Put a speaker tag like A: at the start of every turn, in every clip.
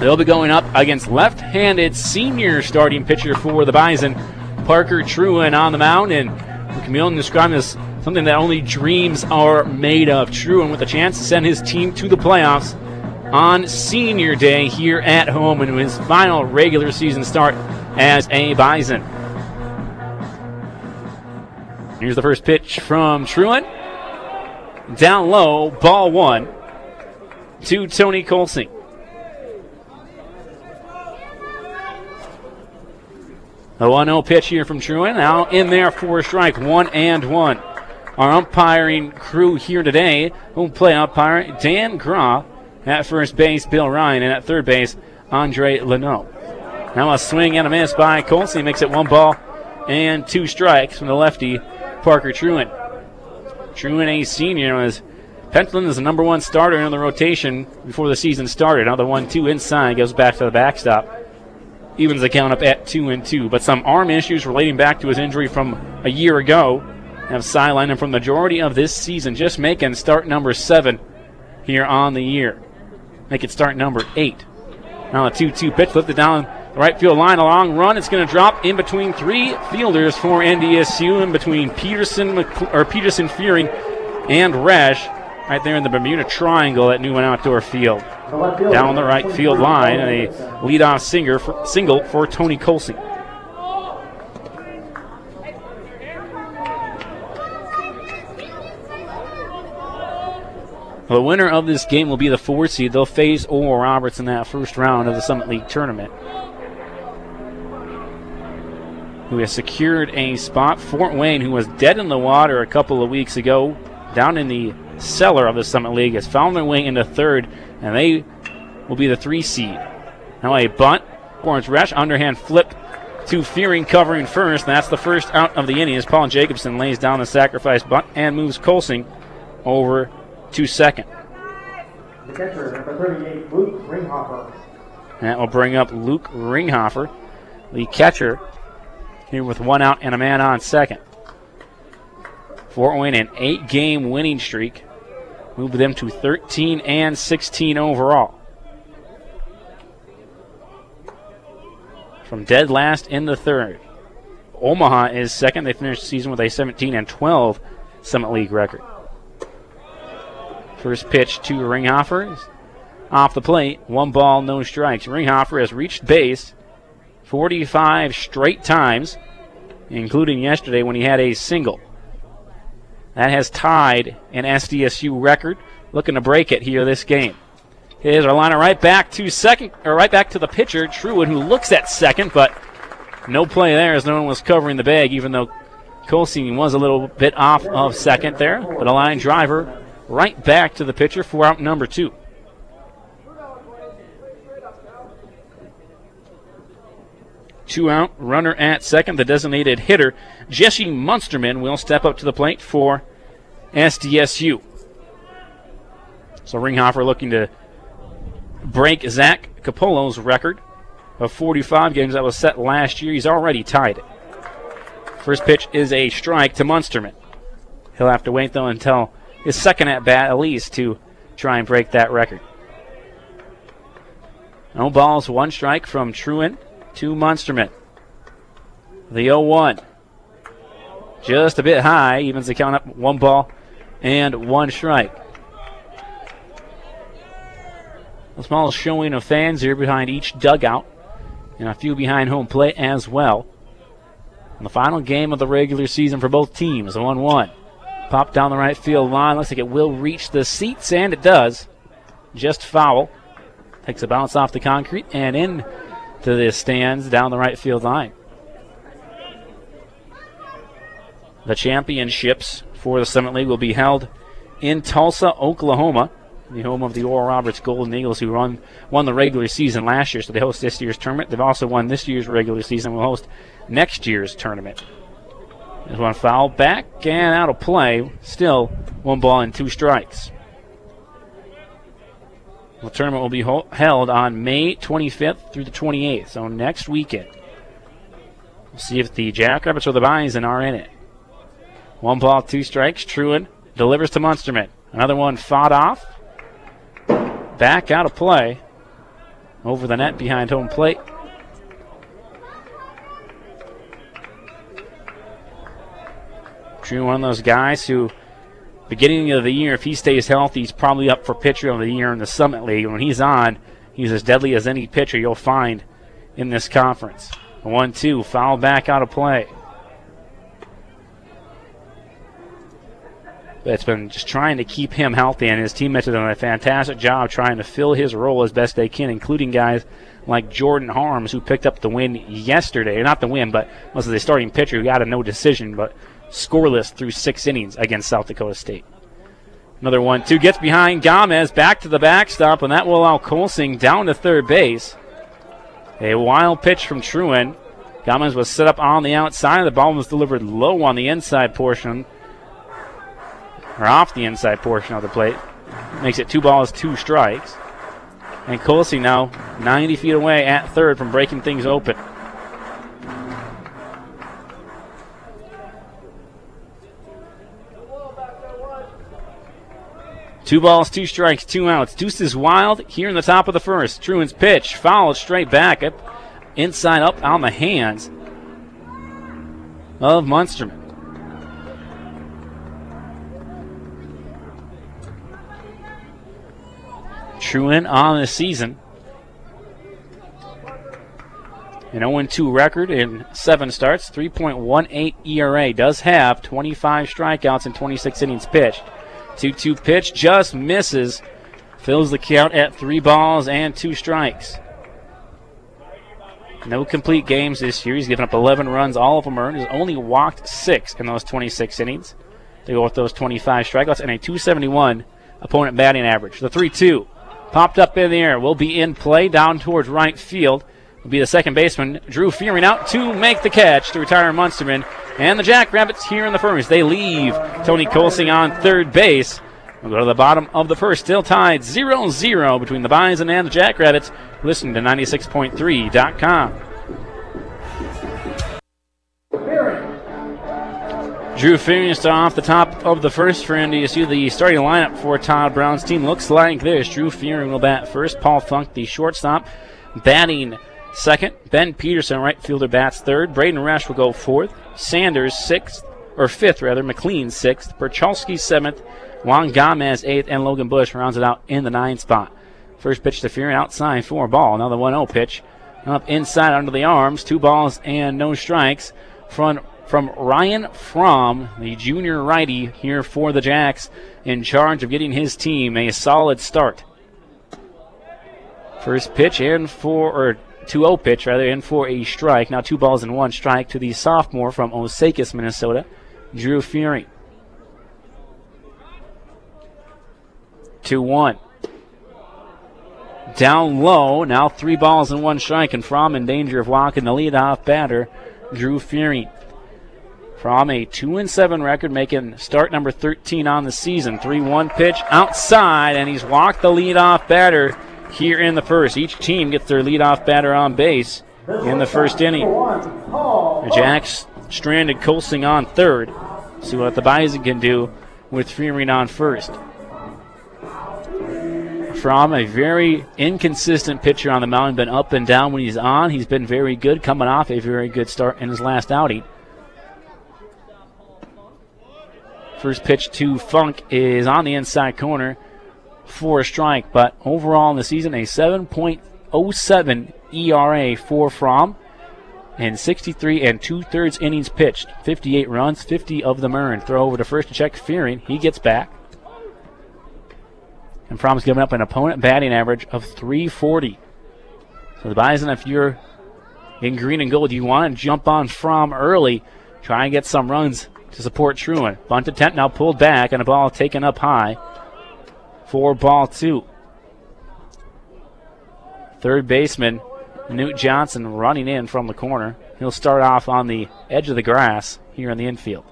A: They'll be going up against left-handed senior starting pitcher for the Bison, Parker Truin, on the mound, and we can only describe this something that only dreams are made of. Truin with a chance to send his team to the playoffs on senior day here at home in his final regular season start as a Bison. Here's the first pitch from Truin. Down low, ball one to Tony Colsing. The 1-0 pitch here from Truin. Now in there for a strike, 1-1. Our umpiring crew here today, home play umpire Dan Graw, at first base Bill Ryan, and at third base Andre Leno. Now a swing and a miss by Colsing makes it 1-2 strikes from the lefty Parker Truin. Truin, a senior, as Pentland is the number one starter in the rotation before the season started. Now the 1-2 inside goes back to the backstop. Evens the count up at 2-2. But some arm issues relating back to his injury from a year ago have sidelined him from the majority of this season, just making start number 7 here on the year. Make it start number 8. Now a 2-2 pitch lifted down the right field line. A long run. It's going to drop in between three fielders for NDSU, in between Peterson, Fearing, and Resch, right there in the Bermuda Triangle at Newman Outdoor Field. Down the right field line, and a leadoff single for Tony Colsing. The winner of this game will be the 4 seed. They'll face Oral Roberts in that first round of the Summit League tournament, who has secured a spot. Fort Wayne, who was dead in the water a couple of weeks ago, down in the cellar of the Summit League, has found their way into third, and they will be the 3 seed. Now a bunt. Lawrence Resch, underhand flip to Fearing, covering first. And that's the first out of the inning as Paul Jacobson lays down the sacrifice bunt and moves Colsing over to second.
B: The catcher, number 38, Luke Rieckhoff.
A: That will bring up Luke Rieckhoff, the catcher, here with 1 out and a man on second. Fort Wayne, an 8-game winning streak, moved them to 13-16 overall. From dead last in the third. Omaha is second. They finished the season with a 17-12 Summit League record. First pitch to Rieckhoff. Off the plate, 1 ball, no strikes. Rieckhoff has reached base 45 straight times, including yesterday when he had a single. That has tied an SDSU record. Looking to break it here this game. Here's our liner right back to second, or right back to the pitcher, Truwood, who looks at second, but no play there as no one was covering the bag, even though Colsing was a little bit off of second there. But a line driver right back to the pitcher for out number 2. Two out, runner at second. The designated hitter, Jesse Munsterman, will step up to the plate for SDSU. So Rieckhoff looking to break Zach Capolo's record of 45 games that was set last year. He's already tied it. First pitch is a strike to Munsterman. He'll have to wait, though, until his second at-bat at least to try and break that record. No balls, 1 strike from Truin to Munsterman. The 0-1. Just a bit high, evens the count up, 1 ball and 1 strike. A small showing of fans here behind each dugout, and a few behind home plate as well. In the final game of the regular season for both teams, the 1-1. Popped down the right field line. Looks like it will reach the seats, and it does. Just foul. Takes a bounce off the concrete and in to the stands down the right field line. The championships for the Summit League will be held in Tulsa, Oklahoma, the home of the Oral Roberts Golden Eagles, who won the regular season last year, so they host this year's tournament. They've also won this year's regular season, will host next year's tournament. There's 1 foul, back and out of play. Still 1 ball and 2 strikes. The tournament will be held on May 25th through the 28th, so next weekend. We'll see if the Jackrabbits or the Bison are in it. 1 ball, 2 strikes. Truin delivers to Munsterman. Another one fought off. Back out of play. over the net behind home plate. True, one of those guys who, beginning of the year, if he stays healthy, he's probably up for pitcher of the year in the Summit League. When he's on, he's as deadly as any pitcher you'll find in this conference. 1-2, foul back out of play. But it's been just trying to keep him healthy, and his teammates have done a fantastic job trying to fill his role as best they can, including guys like Jordan Harms, who picked up the win yesterday. Not the win, but was the starting pitcher who got a no decision, but scoreless through 6 innings against South Dakota State. Another 1-2, gets behind Gomez, back to the backstop, and that will allow Colsing down to third base. A wild pitch from Truin. Gomez was set up on the outside. The ball was delivered low on the inside portion, or off the inside portion of the plate. Makes it 2 balls, 2 strikes. And Colsing now 90 feet away at third from breaking things open. Two balls, 2 strikes, 2 outs. Deuce is wild here in the top of the first. Truin's pitch fouled straight back up, inside up on the hands of Munsterman. Truin on the season. An 0-2 record in 7 starts, 3.18 ERA. Does have 25 strikeouts in 26 innings pitched. 2-2 pitch just misses. Fills the count at 3 balls and 2 strikes. No complete games this year. He's given up 11 runs, all of them earned. He's only walked 6 in those 26 innings. They go with those 25 strikeouts and a .271 opponent batting average. The 3-2 popped up in the air. Will be in play down towards right field. Will be the second baseman, Drew Fearing, out to make the catch to retire Munsterman. And the Jackrabbits here in the first. They leave Tony Colsing on third base. We'll go to the bottom of the first. Still tied 0-0 between the Bison and the Jackrabbits. Listen to 96.3.com. Drew Fearing is off the top of the first for NDSU. The starting lineup for Todd Brown's team looks like this. Drew Fearing will bat first. Paul Funk, the shortstop, batting second. Ben Peterson, right fielder, bats third. Braden Resch will go fourth. Sanders fifth. McLean sixth. Perchalski seventh. Juan Gomez eighth, and Logan Bush rounds it out in the 9th spot. First pitch to Fearing, outside for a ball. Now the 1-0 pitch. Up inside under the arms. 2 balls and no strikes from Ryan Fromm, the junior righty here for the Jacks, in charge of getting his team a solid start. First pitch in for, or 2-0 pitch rather, in for a strike. Now 2 balls and 1 strike to the sophomore from Osakis, Minnesota, Drew Fearing. 2-1. Down low, now 3 balls and 1 strike, and Fromm in danger of walking the leadoff batter, Drew Fearing. From a 2-7 record, making start number 13 on the season. 3-1 pitch outside, and he's walked the leadoff batter here in the first. Each team gets their leadoff batter on base in the first inning. The Jacks stranded Colsing on third. See what the Bison can do with Fearing on first. From a very inconsistent pitcher on the mound, been up and down when he's on. He's been very good, coming off a very good start in his last outing. First pitch to Funk is on the inside corner for a strike, but overall in the season, a 7.07 ERA for Fromm, and 63 2/3 innings pitched. 58 runs, 50 of them earned. Throw over to first to check Fearing. He gets back. And Fromm's given up an opponent batting average of .340. So the Bison, if you're in green and gold, you want to jump on Fromm early, try and get some runs to support Truin. Bunt attempt now pulled back, and a ball taken up high for ball 2. Third baseman Newt Johnson running in from the corner. He'll start off on the edge of the grass here in the infield.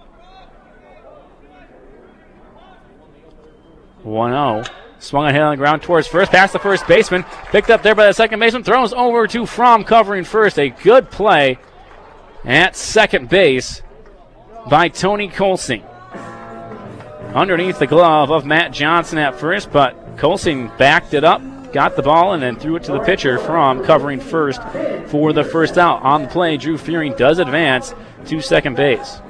A: 1-0. Swung ahead on the ground towards first, past the first baseman. Picked up there by the second baseman. Throws over to Fromm covering first. A good play at second base by Tony Colsing. Underneath the glove of Matt Johnson at first, but Colsing backed it up got the ball and then threw it to the pitcher from covering first for the first out. On the play, Drew Fearing does advance to second base.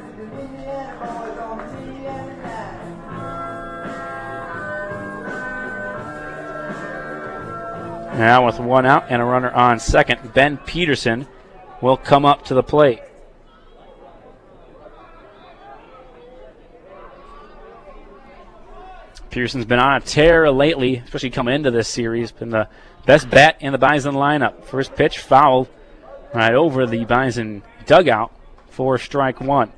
A: Now with one out and a runner on second, Ben Peterson will come up to the plate. Pearson's been on a tear lately, especially coming into this series. Been the best bat in the Bison lineup. First pitch fouled right over the Bison dugout for strike one.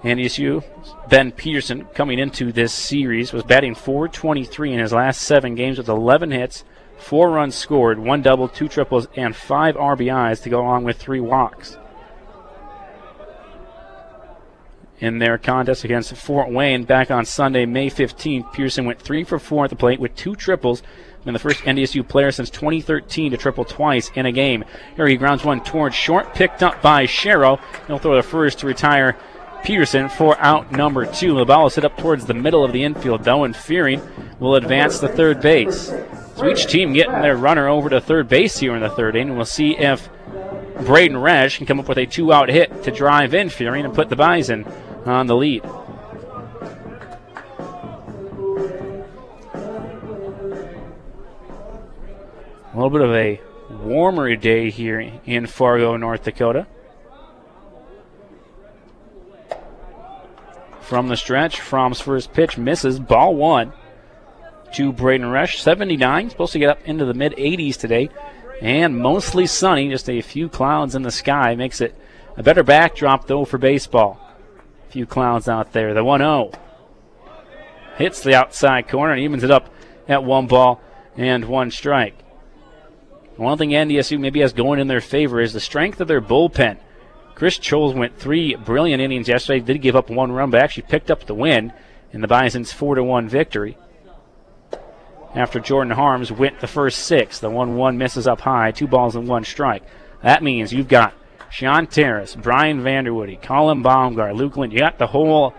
A: NDSU, Ben Peterson, coming into this series, was batting .423 in his last 7 games with 11 hits, 4 runs scored, 1 double, 2 triples, and 5 RBIs to go along with 3 walks. In their contest against Fort Wayne back on Sunday, May 15th, Pearson went 3 for 4 at the plate with 2 triples, and the first NDSU player since 2013 to triple twice in a game. Here he grounds one towards short, picked up by Sherrow. He'll throw the first to retire Peterson for out number 2. The ball is hit up towards the middle of the infield, though, and Fearing will advance to third base. So each team getting their runner over to third base here in the third inning. We'll see if Braden Resch can come up with a 2-out hit to drive in Fearing and put the Bison on the lead. A little bit of a warmer day here in Fargo, North Dakota. From the stretch, Fromm's first pitch misses, ball 1 to Braden Resch. 79, supposed to get up into the mid-80s today, and mostly sunny, just a few clouds in the sky. Makes it a better backdrop, though, for baseball. A few clouds out there. The 1-0 hits the outside corner and evens it up at 1 ball and 1 strike. One thing NDSU maybe has going in their favor is the strength of their bullpen. Chris Scholes went 3 brilliant innings yesterday, did give up 1 run, but actually picked up the win in the Bison's 4-1 victory. After Jordan Harms went the first 6, the 1-1 misses up high, 2 balls and 1 strike. That means you've got Sean Terrace, Brian Vanderwoody, Colin Baumgart, Luke Lind. You got the whole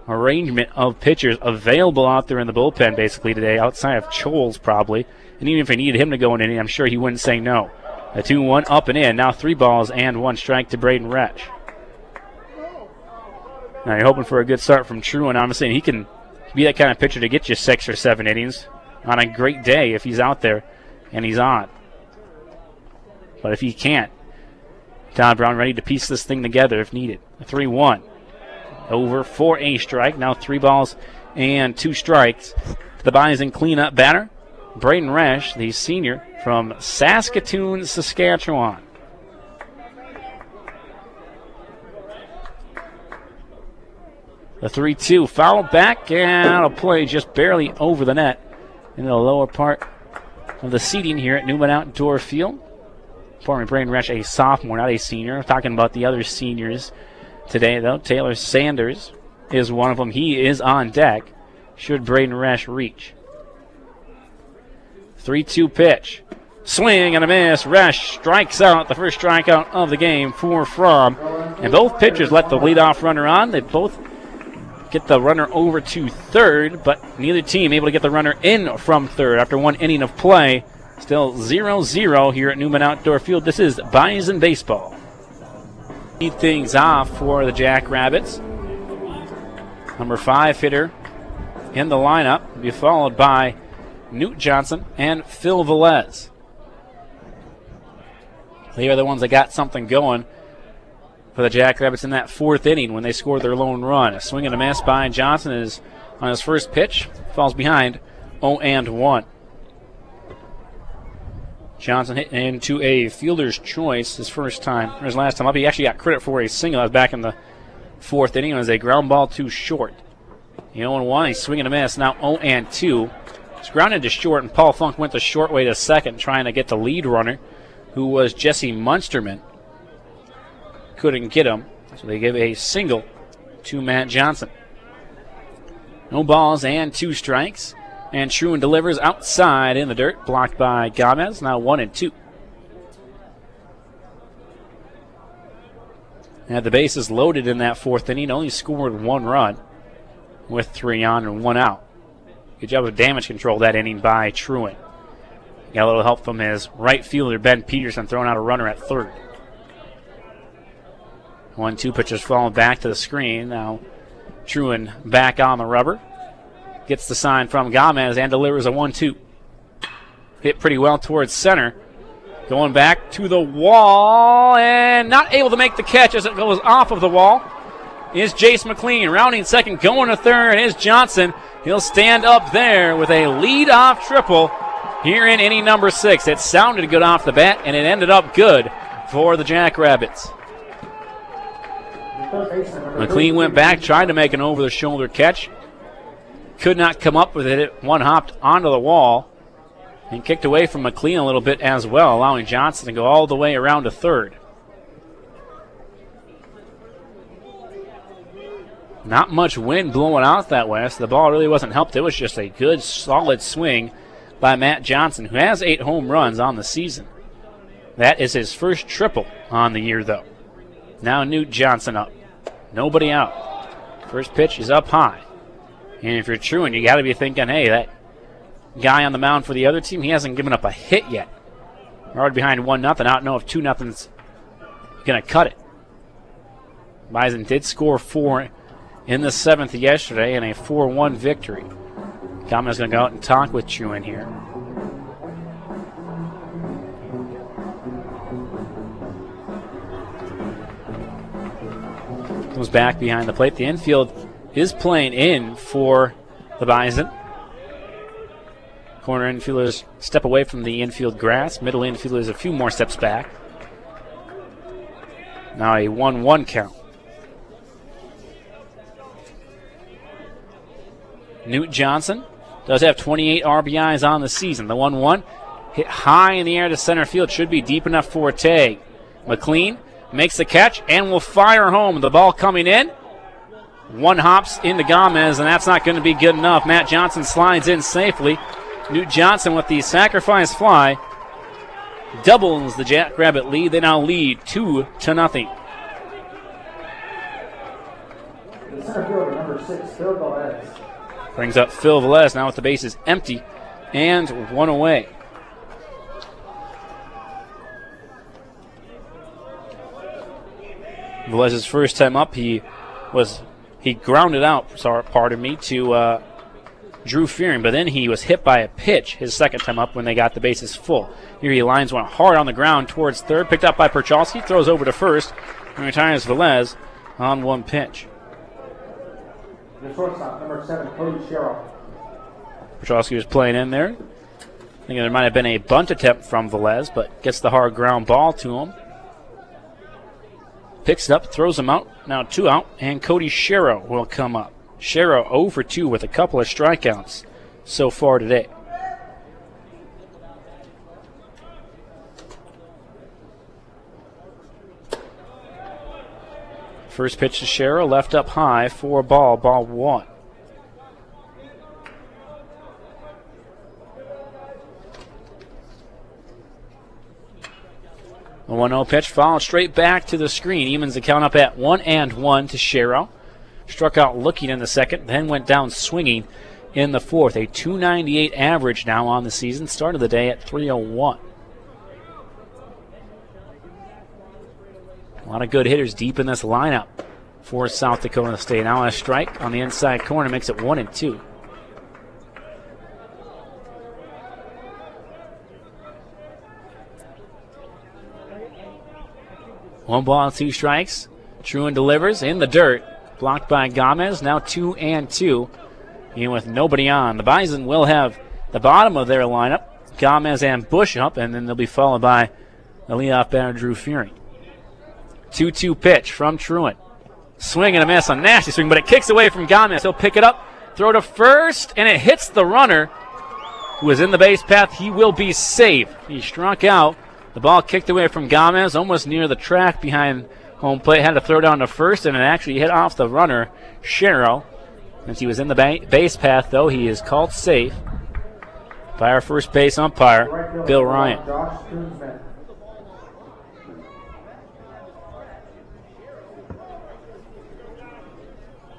A: arrangement of pitchers available out there in the bullpen basically today, outside of Scholes probably. And even if they needed him to go in inning, I'm sure he wouldn't say no. A 2-1 up and in. Now 3 balls and 1 strike to Braden Resch. Now you're hoping for a good start from Truan. I'm saying he can be that kind of pitcher to get you 6 or 7 innings on a great day if he's out there and he's on. But if he can't, Todd Brown ready to piece this thing together if needed. A 3-1. Over for a strike. Now 3 balls and 2 strikes. The Bison cleanup batter, Braden Resch, the senior from Saskatoon, Saskatchewan. The 3-2 foul back and a play just barely over the net in the lower part of the seating here at Newman Outdoor Field. Former Braden Resch, a sophomore, not a senior. I'm talking about the other seniors today, though. Taylor Sanders is one of them. He is on deck should Braden Resch reach. 3-2 pitch. Swing and a miss. Resch strikes out, the first strikeout of the game for Fromm. And both pitchers let the leadoff runner on. They both get the runner over to third, but neither team able to get the runner in from third after 1 inning of play. Still 0-0 here at Newman Outdoor Field. This is Bison baseball. Lead things off for the Jackrabbits. Number 5 hitter in the lineup will be followed by Newt Johnson and Phil Velez. They are the ones that got something going for the Jackrabbits in that 4th inning when they scored their lone run. A swing and a miss by Johnson is on his first pitch. Falls behind 0-1. Johnson hit into a fielder's choice his first time, or his last time up. He actually got credit for a single. That was back in the 4th inning. It was a ground ball too short. 0-1. He's swinging a miss. Now 0-2. It's grounded to short, and Paul Funk went the short way to second, trying to get the lead runner, who was Jesse Munsterman. Couldn't get him, so they give a single to Matt Johnson. No balls and 2 strikes. And Truan delivers outside in the dirt, blocked by Gomez. Now 1-2. Had the bases loaded in that 4th inning. Only scored 1 run with 3 on and 1 out. Good job of damage control that inning by Truan. Got a little help from his right fielder, Ben Peterson, throwing out a runner at third. 1-2 pitchers falling back to the screen. Now Truin back on the rubber. Gets the sign from Gomez and delivers a 1-2. Hit pretty well towards center. Going back to the wall and not able to make the catch as it goes off of the wall is Jace McLean. Rounding second, going to third is Johnson. He'll stand up there with a lead-off triple here in inning number 6. It sounded good off the bat, and it ended up good for the Jackrabbits. McLean went back, tried to make an over-the-shoulder catch. Could not come up with it. It one-hopped onto the wall and kicked away from McLean a little bit as well, allowing Johnson to go all the way around to third. Not much wind blowing out that way, so the ball really wasn't helped. It was just a good, solid swing by Matt Johnson, who has 8 home runs on the season. That is his first triple on the year, though. Now Newt Johnson up. Nobody out. First pitch is up high. And if you're Truin, you got to be thinking, hey, that guy on the mound for the other team, he hasn't given up a hit yet. We're already behind 1-0. I don't know if 2-0's going to cut it. Bison did score 4 in the 7th yesterday in a 4-1 victory. Gomez going to go out and talk with Truin here. Comes back behind the plate. The infield is playing in for the Bison. Corner infielders step away from the infield grass. Middle infielders a few more steps back. Now a 1-1 count. Newt Johnson does have 28 RBIs on the season. The 1-1 hit high in the air to center field. Should be deep enough for a tag. McLean makes the catch and will fire home. The ball coming in. One hops into Gomez, and that's not going to be good enough. Matt Johnson slides in safely. Newt Johnson with the sacrifice fly doubles the Jackrabbit lead. They now lead 2-0.
B: The center fielder, number 6, Phil Velez.
A: Brings up Phil Velez now with the bases empty and 1 away. Velez's first time up, he grounded out, to Drew Fearing, but then he was hit by a pitch his second time up when they got the bases full. Here he lines one hard on the ground towards third, picked up by Perchalski, throws over to first, and retires Velez on 1 pitch.
B: The shortstop, number 7, Cody Sherrill.
A: Perchalski was playing in there. I think there might have been a bunt attempt from Velez, but gets the hard ground ball to him. Picks it up, throws him out. Now 2 out, and Cody Sherrill will come up. Sherrill 0 for 2 with a couple of strikeouts so far today. First pitch to Sherrill, left up high, 4 ball 1. A 1-0 pitch followed straight back to the screen. Evens the count up at 1-1 to Sherrill. Struck out looking in the second, then went down swinging in the fourth. A .298 average now on the season. Started the day at .301. A lot of good hitters deep in this lineup for South Dakota State. Now a strike on the inside corner makes it 1-2. One ball, 2 strikes. Truin delivers in the dirt. Blocked by Gomez. Now 2-2. And with nobody on, the Bison will have the bottom of their lineup. Gomez and Bush up, and then they'll be followed by the leadoff batter, Drew Fearing. 2-2 pitch from Truin. Swing and a miss, a nasty swing, but it kicks away from Gomez. He'll pick it up, throw to first, and it hits the runner who is in the base path. He will be safe. He struck out. The ball kicked away from Gomez, almost near the track behind home plate. Had to throw down to first, and it actually hit off the runner, Sherrill. Since he was in the base path, though, he is called safe by our first base umpire, Bill Ryan.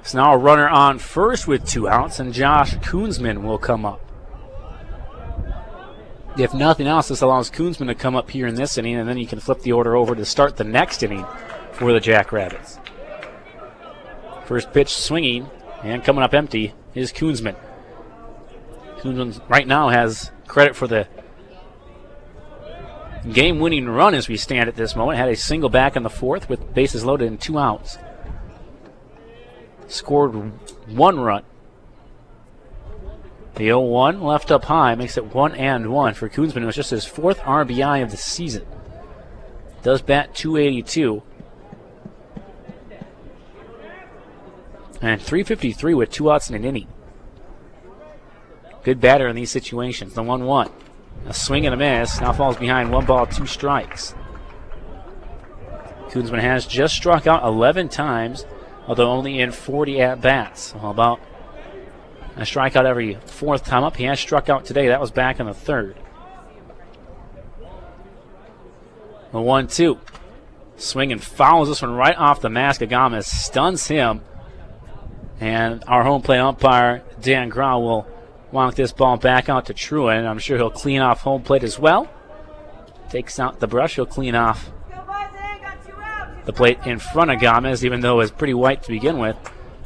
A: It's now a runner on first with 2 outs, and Josh Koonsman will come up. If nothing else, this allows Koonsman to come up here in this inning, and then you can flip the order over to start the next inning for the Jackrabbits. First pitch swinging, and coming up empty is Koonsman. Koonsman right now has credit for the game-winning run as we stand at this moment. Had a single back in the fourth with bases loaded and 2 outs. Scored 1 run. The 0-1 left up high makes it 1-1 for Koonsman. It was just his 4th RBI of the season. Does bat .282. And .353 with 2 outs in an inning. Good batter in these situations. The 1-1. A swing and a miss. Now falls behind 1 ball, 2 strikes. Koonsman has just struck out 11 times, although only in 40 at-bats. Well, about a strikeout every 4th time up. He has struck out today. That was back in the 3rd. The 1-2. Swing and fouls this one right off the mask of Gomez. Stuns him. And our home plate umpire, Dan Grau, will walk this ball back out to Truin. I'm sure he'll clean off home plate as well. Takes out the brush. He'll clean off the plate in front of Gomez, even though it was pretty white to begin with.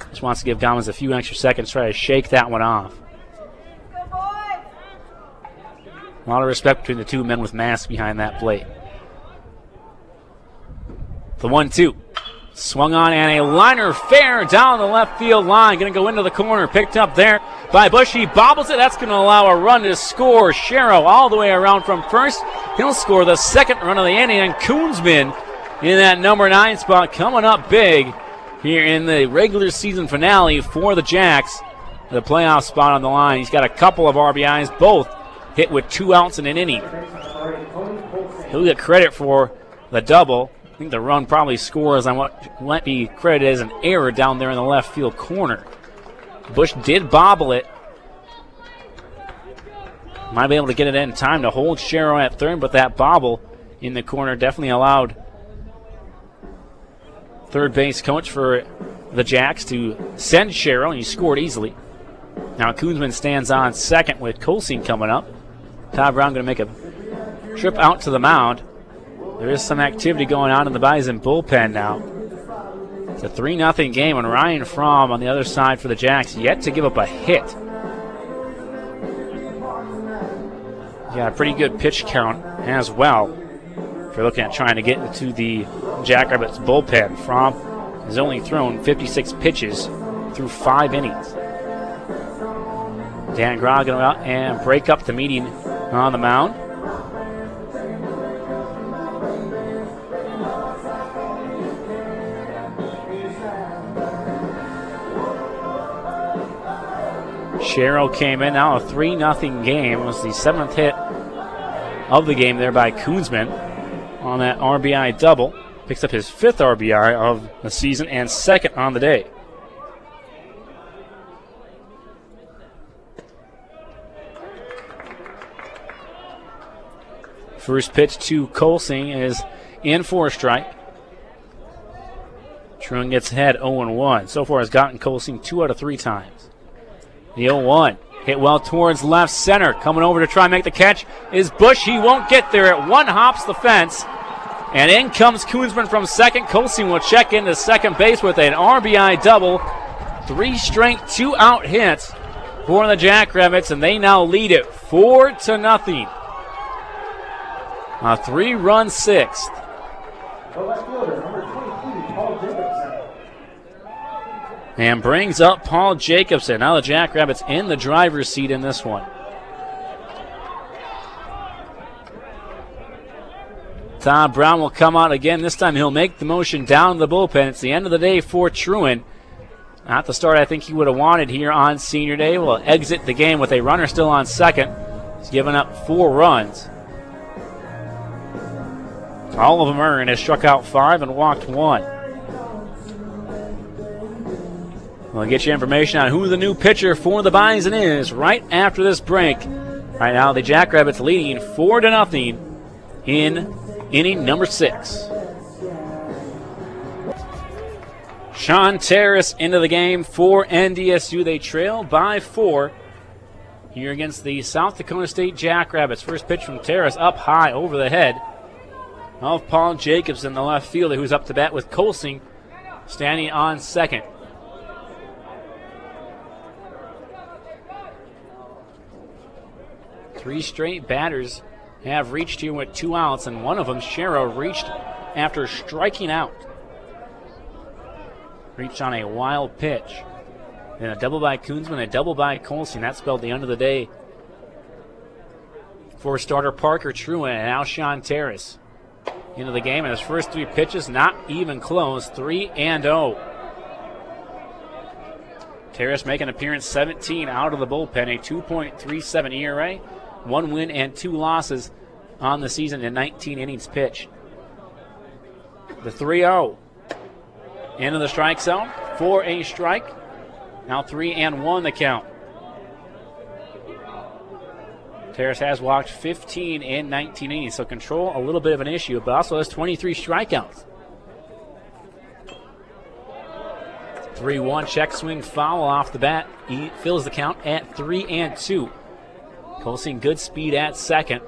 A: Just wants to give Gomez a few extra seconds, try to shake that one off. A lot of respect between the 2 men with masks behind that plate. The 1-2. Swung on and a liner fair down the left field line. Going to go into the corner. Picked up there by Bush. He bobbles it. That's going to allow a run to score. Sharrow all the way around from first. He'll score the 2nd run of the inning. And Koonsman in that number 9 spot coming up big here in the regular season finale for the Jacks. The playoff spot on the line. He's got a couple of RBIs, both hit with 2 outs in an inning. He'll get credit for the double. I think the run probably scores on what might be credited as an error down there in the left field corner. Bush did bobble it. Might be able to get it in time to hold Sharrow at third, but that bobble in the corner definitely allowed third base coach for the Jacks to send Sharrow, and he scored easily. Now Koonsman stands on second with Colsing coming up. Todd Brown going to make a trip out to the mound. There is some activity going on in the Bison bullpen now. It's a 3-0 game, and Ryan Fromm on the other side for the Jacks yet to give up a hit. Yeah, a pretty good pitch count as well. If you're looking at trying to get into the Jackrabbits bullpen, Fromm has only thrown 56 pitches through 5 innings. Dan Grau going to go out and break up the meeting on the mound. Sharrow came in, now a 3-0 game. It was the 7th hit of the game there by Koonsman on that RBI double. Picks up his 5th RBI of the season and 2nd on the day. First pitch to Colsing is in for a strike. Truin gets ahead 0-1. So far has gotten Colsing 2 out of 3 times. The 0-1 hit well towards left center. Coming over to try and make the catch is Bush. He won't get there. It one hops the fence. And in comes Koonsman from second. Colsing will check into second base with an RBI double. 3 straight 2-out hits for the Jackrabbits, and they now lead it 4-0. A 3-run 6th.
B: The left fielder, number 22, Paul Jacobson.
A: And brings up Paul Jacobson. Now the Jackrabbits in the driver's seat in this one. Todd Brown will come out again. This time he'll make the motion down the bullpen. It's the end of the day for Truin. Not the start I think he would have wanted here on Senior Day. Will exit the game with a runner still on second. He's given up 4 runs. All of them earned. Has struck out 5 and walked 1. We'll get you information on who the new pitcher for the Bison is right after this break. Right now, the Jackrabbits leading 4-0 in inning number 6. Sean Terrace into the game for NDSU. They trail by 4 here against the South Dakota State Jackrabbits. First pitch from Terrace up high over the head of Paul Jacobson, the left fielder, who's up to bat with Colsing standing on second. Three straight batters have reached here with 2 outs, and one of them, Sherrow, reached after striking out. Reached on a wild pitch. Then a double by Koonsman, a double by Colsing. That spelled the end of the day for starter Parker Truant and Alshon Terrace. Into the game, and his first 3 pitches not even close, 3-0. Terrace making an appearance 17 out of the bullpen, a 2.37 ERA, 1 win and 2 losses on the season in 19 innings pitched. The 3-0 into the strike zone for a strike. Now 3-1 the count. Terrace has walked 15 in 19 innings, so control a little bit of an issue, but also has 23 strikeouts. 3-1 check swing foul off the bat. He fills the count at 3-2. Colsing good speed at second.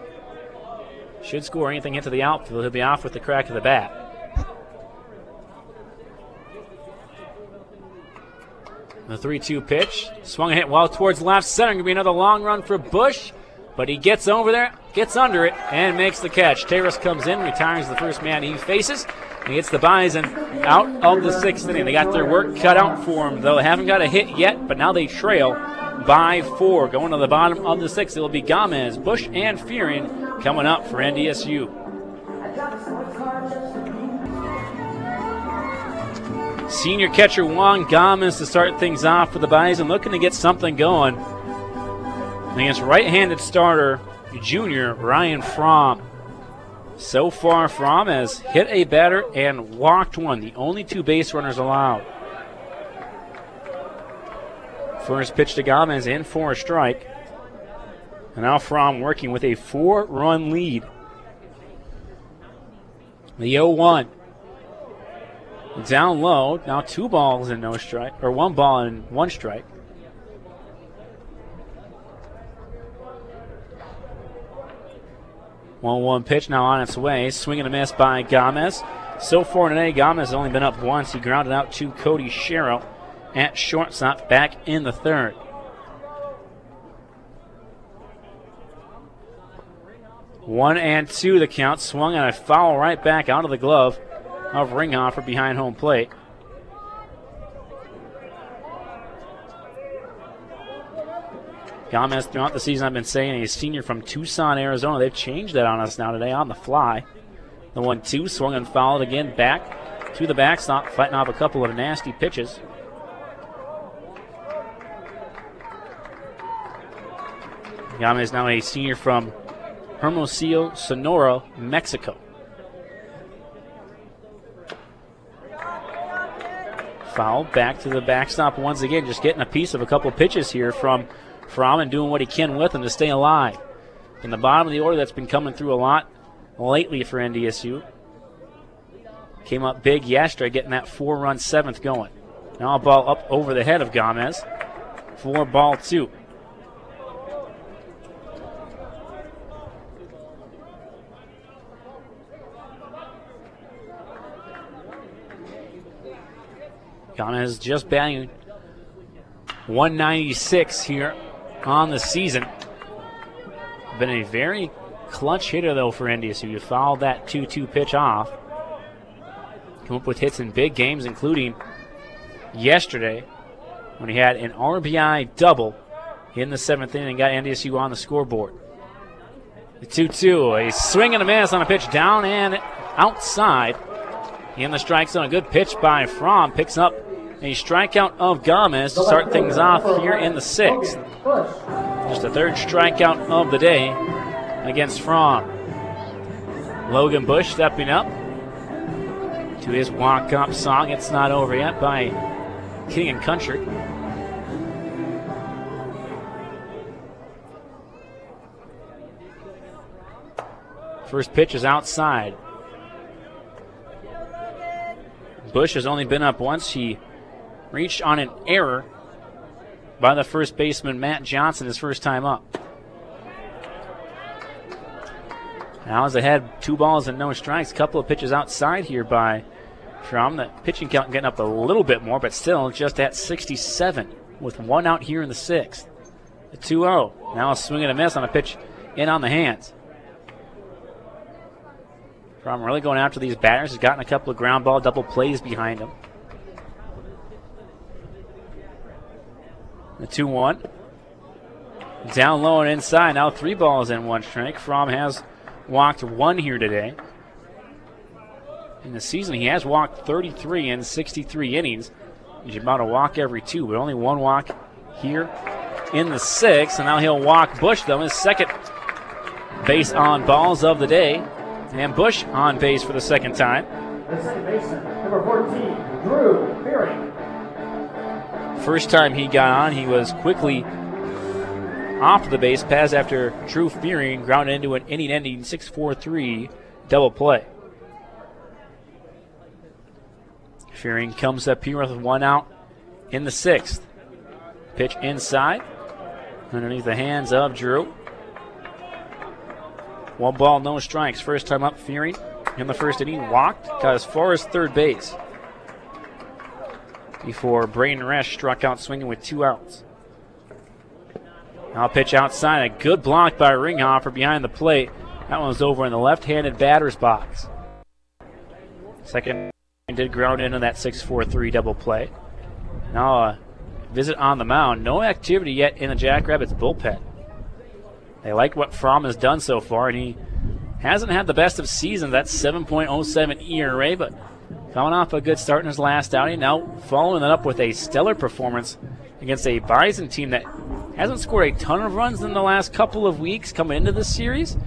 A: Should score anything into the outfield. He'll be off with the crack of the bat. The 3-2 pitch. Swung a hit well towards left center. Going to be another long run for Bush. But he gets over there, gets under it, and makes the catch. Terrace comes in, retires the first man he faces, and gets the Bison out of the 6th inning. They got their work cut out for them, though. They haven't got a hit yet, but now they trail by 4. Going to the bottom of the 6th, it will be Gomez, Bush, and Fearing coming up for NDSU. Senior catcher Juan Gomez to start things off for the Bison, looking to get something going against right-handed starter junior Ryan Fromm. So far, Fromm has hit a batter and walked one, the only 2 base runners allowed. First pitch to Gomez in for a strike. And now Fromm working with a 4-run lead. The 0-1. Down low, now 2 balls and no strike, or 1 ball and 1 strike. One pitch now on its way. Swing and a miss by Gomez. So far today, Gomez has only been up once. He grounded out to Cody Sherrow at shortstop back in the 3rd. One and 2 the count. Swung on a foul right back out of the glove of Rieckhoff for behind home plate. Gomez, throughout the season, I've been saying he's a senior from Tucson, Arizona. They've changed that on us now today on the fly. The 1-2 swung and fouled again back to the backstop, fighting off a couple of nasty pitches. Gomez now a senior from Hermosillo, Sonora, Mexico. Foul back to the backstop once again, just getting a piece of a couple pitches here from Fromm and doing what he can with them to stay alive. In the bottom of the order, that's been coming through a lot lately for NDSU. Came up big yesterday, getting that 4-run 7th going. Now a ball up over the head of Gomez for ball 2. Gomez just batting 196 here on the season. Been a very clutch hitter, though, for NDSU. You fouled that 2-2 pitch off. Come up with hits in big games, including yesterday when he had an RBI double in the 7th inning and got NDSU on the scoreboard. The 2-2, a swing and a miss on a pitch down and outside in the strike zone. A good pitch by Fromm. Picks up a strikeout of Gomez to start things off here in the 6th. Just the 3rd strikeout of the day against Fromm. Logan Bush stepping up to his walk-up song, It's Not Over Yet, by King and Country. First pitch is outside. Bush has only been up once. He reached on an error by the first baseman, Matt Johnson, his first time up. Now is ahead, 2 balls and no strikes. Couple of pitches outside here by Fromm. The pitching count getting up a little bit more, but still just at 67 with 1 out here in the 6th. The 2-0. Now a swing and a miss on a pitch in on the hands. Fromm really going after these batters. He's gotten a couple of ground ball double plays behind him. The 2-1. Down low and inside. Now 3 balls and 1 strike. Fromm has walked 1 here today. In the season, he has walked 33 in 63 innings. He's about a walk every 2, but only 1 walk here in the 6th. And now he'll walk Bush, though, his second base on balls of the day. And Bush on base for the second time.
B: The second baseman, number 14, Drew Fearing.
A: First time he got on, he was quickly off the base pass after Drew Fearing grounded into an inning-ending 6-4-3 double play. Fearing comes up here with 1 out in the 6th. Pitch inside, underneath the hands of Drew. 1 ball, no strikes. First time up, Fearing in the first inning walked, got as far as third base before Braden Resch struck out swinging with 2 outs. Now pitch outside, a good block by Rieckhoff behind the plate. That one was over in the left-handed batter's box. Second did ground into that 6-4-3 double play. Now a visit on the mound. No activity yet in the Jackrabbits bullpen. They like what Fromm has done so far, and he hasn't had the best of seasons. That's 7.07 ERA, but coming off a good start in his last outing. Now following that up with a stellar performance against a Bison team that hasn't scored a ton of runs in the last couple of weeks coming into this series,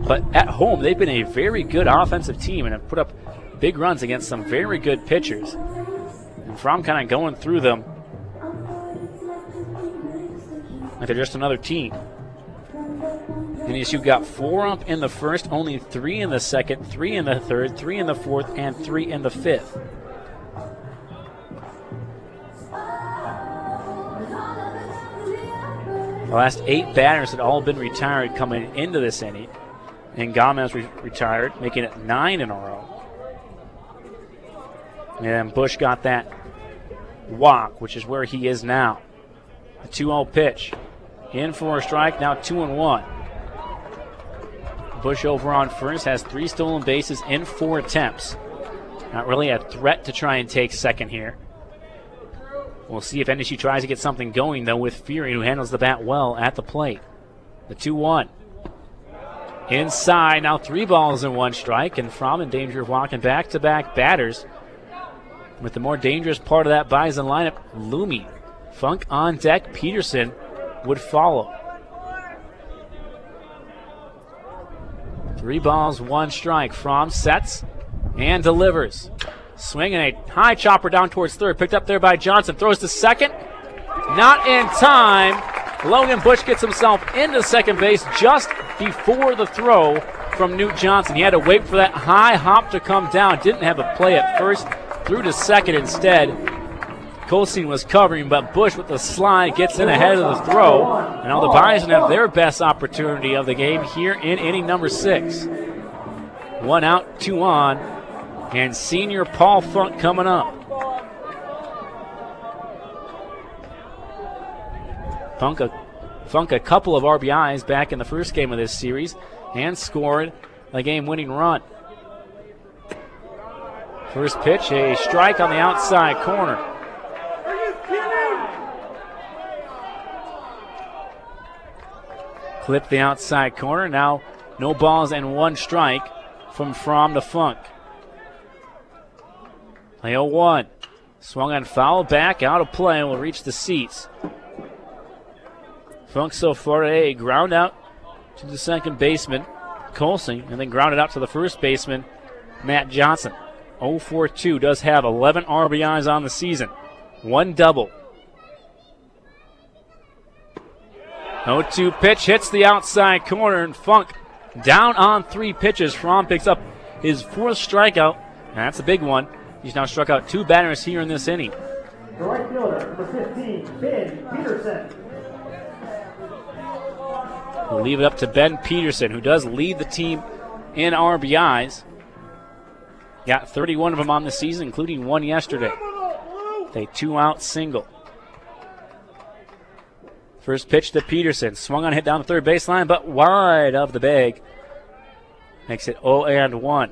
A: but at home they've been a very good offensive team and have put up big runs against some very good pitchers. And Fromm kind of going through them like they're just another team. NDSU got 4 up in the first, only 3 in the second, 3 in the third, 3 in the fourth, and 3 in the 5th. The last 8 batters had all been retired coming into this inning. And Gomez retired, making it 9 in a row. And Bush got that walk, which is where he is now. The 2-0 pitch. In for a strike, now 2-1. Bush over on first, has 3 stolen bases in 4 attempts. Not really a threat to try and take second here. We'll see if NDSU tries to get something going, though, with Fearing, who handles the bat well at the plate. The 2-1. Inside, now 3 balls and 1 strike, and Fromm in danger of walking back-to-back batters. With the more dangerous part of that Bison lineup looming. Funk on deck, Peterson would follow. 3 balls, 1 strike. Fromm sets and delivers. Swinging a high chopper down towards third. Picked up there by Johnson. Throws to second. Not in time. Logan Bush gets himself into second base just before the throw from Newt Johnson. He had to wait for that high hop to come down. Didn't have a play at first. Threw to second instead. Colstein was covering, but Bush with the slide gets in ahead of the throw. And now the Bison have their best opportunity of the game here in inning number 6. 1 out, 2 on, and senior Paul Funk coming up. Funk a couple of RBIs back in the first game of this series and scored a game-winning run. First pitch, a strike on the outside corner. Clip the outside corner. Now no balls and 1 strike from Fromm to Funk. 0-1. Swung on foul, back out of play, and will reach the seats. Funk so far today, ground out to the second baseman, Colsing, and then grounded out to the first baseman, Matt Johnson. 0-4-2, does have 11 RBIs on the season. 1 double. 0-2 pitch hits the outside corner, and Funk down on 3 pitches. Fromm picks up his 4th strikeout, and that's a big one. He's now struck out 2 batters here in this inning.
B: The right fielder, number 15, Ben Peterson.
A: We'll leave it up to Ben Peterson, who does lead the team in RBIs. Got 31 of them on the season, including one yesterday. A 2-out single. First pitch to Peterson. Swung on, hit down the third baseline, but wide of the bag. Makes it 0-1.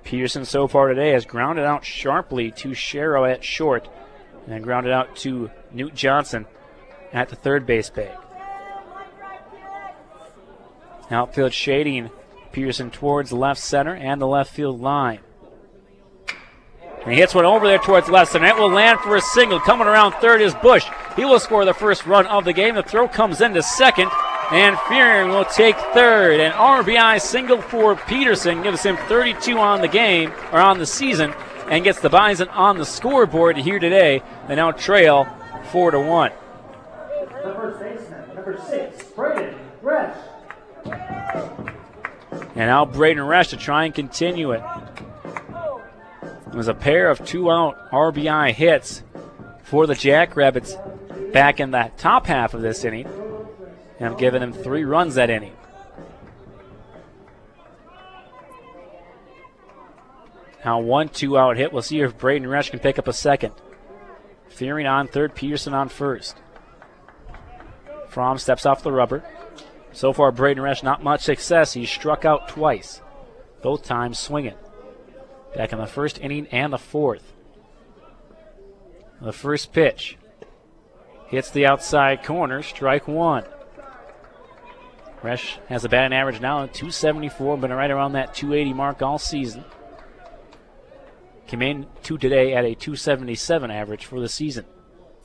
A: Peterson so far today has grounded out sharply to Sharrow at short and grounded out to Newt Johnson at the third base bag. Outfield shading Peterson towards left center and the left field line. And he hits one over there towards left center. It will land for a single. Coming around third is Bush. He will score the first run of the game. The throw comes into second, and Fearing will take third. An RBI single for Peterson gives him 32 on the game, or on the season, and gets the Bison on the scoreboard here today. They now trail 4-1.
B: The first baseman, number 6, Braden Resch.
A: And now Braden Resch to try and continue it. It was a pair of 2-out RBI hits for the Jackrabbits back in the top half of this inning, and have given him 3 runs that inning. Now 1 2-out hit. We'll see if Braden Resch can pick up a second. Fearing on third, Peterson on first. Fromm steps off the rubber. So far, Braden Resch not much success. He struck out twice, both times swinging. Back in the first inning and the fourth. The first pitch hits the outside corner, strike one. Resch has a batting average now at 274, been right around that 280 mark all season. Came in to today at a 277 average for the season.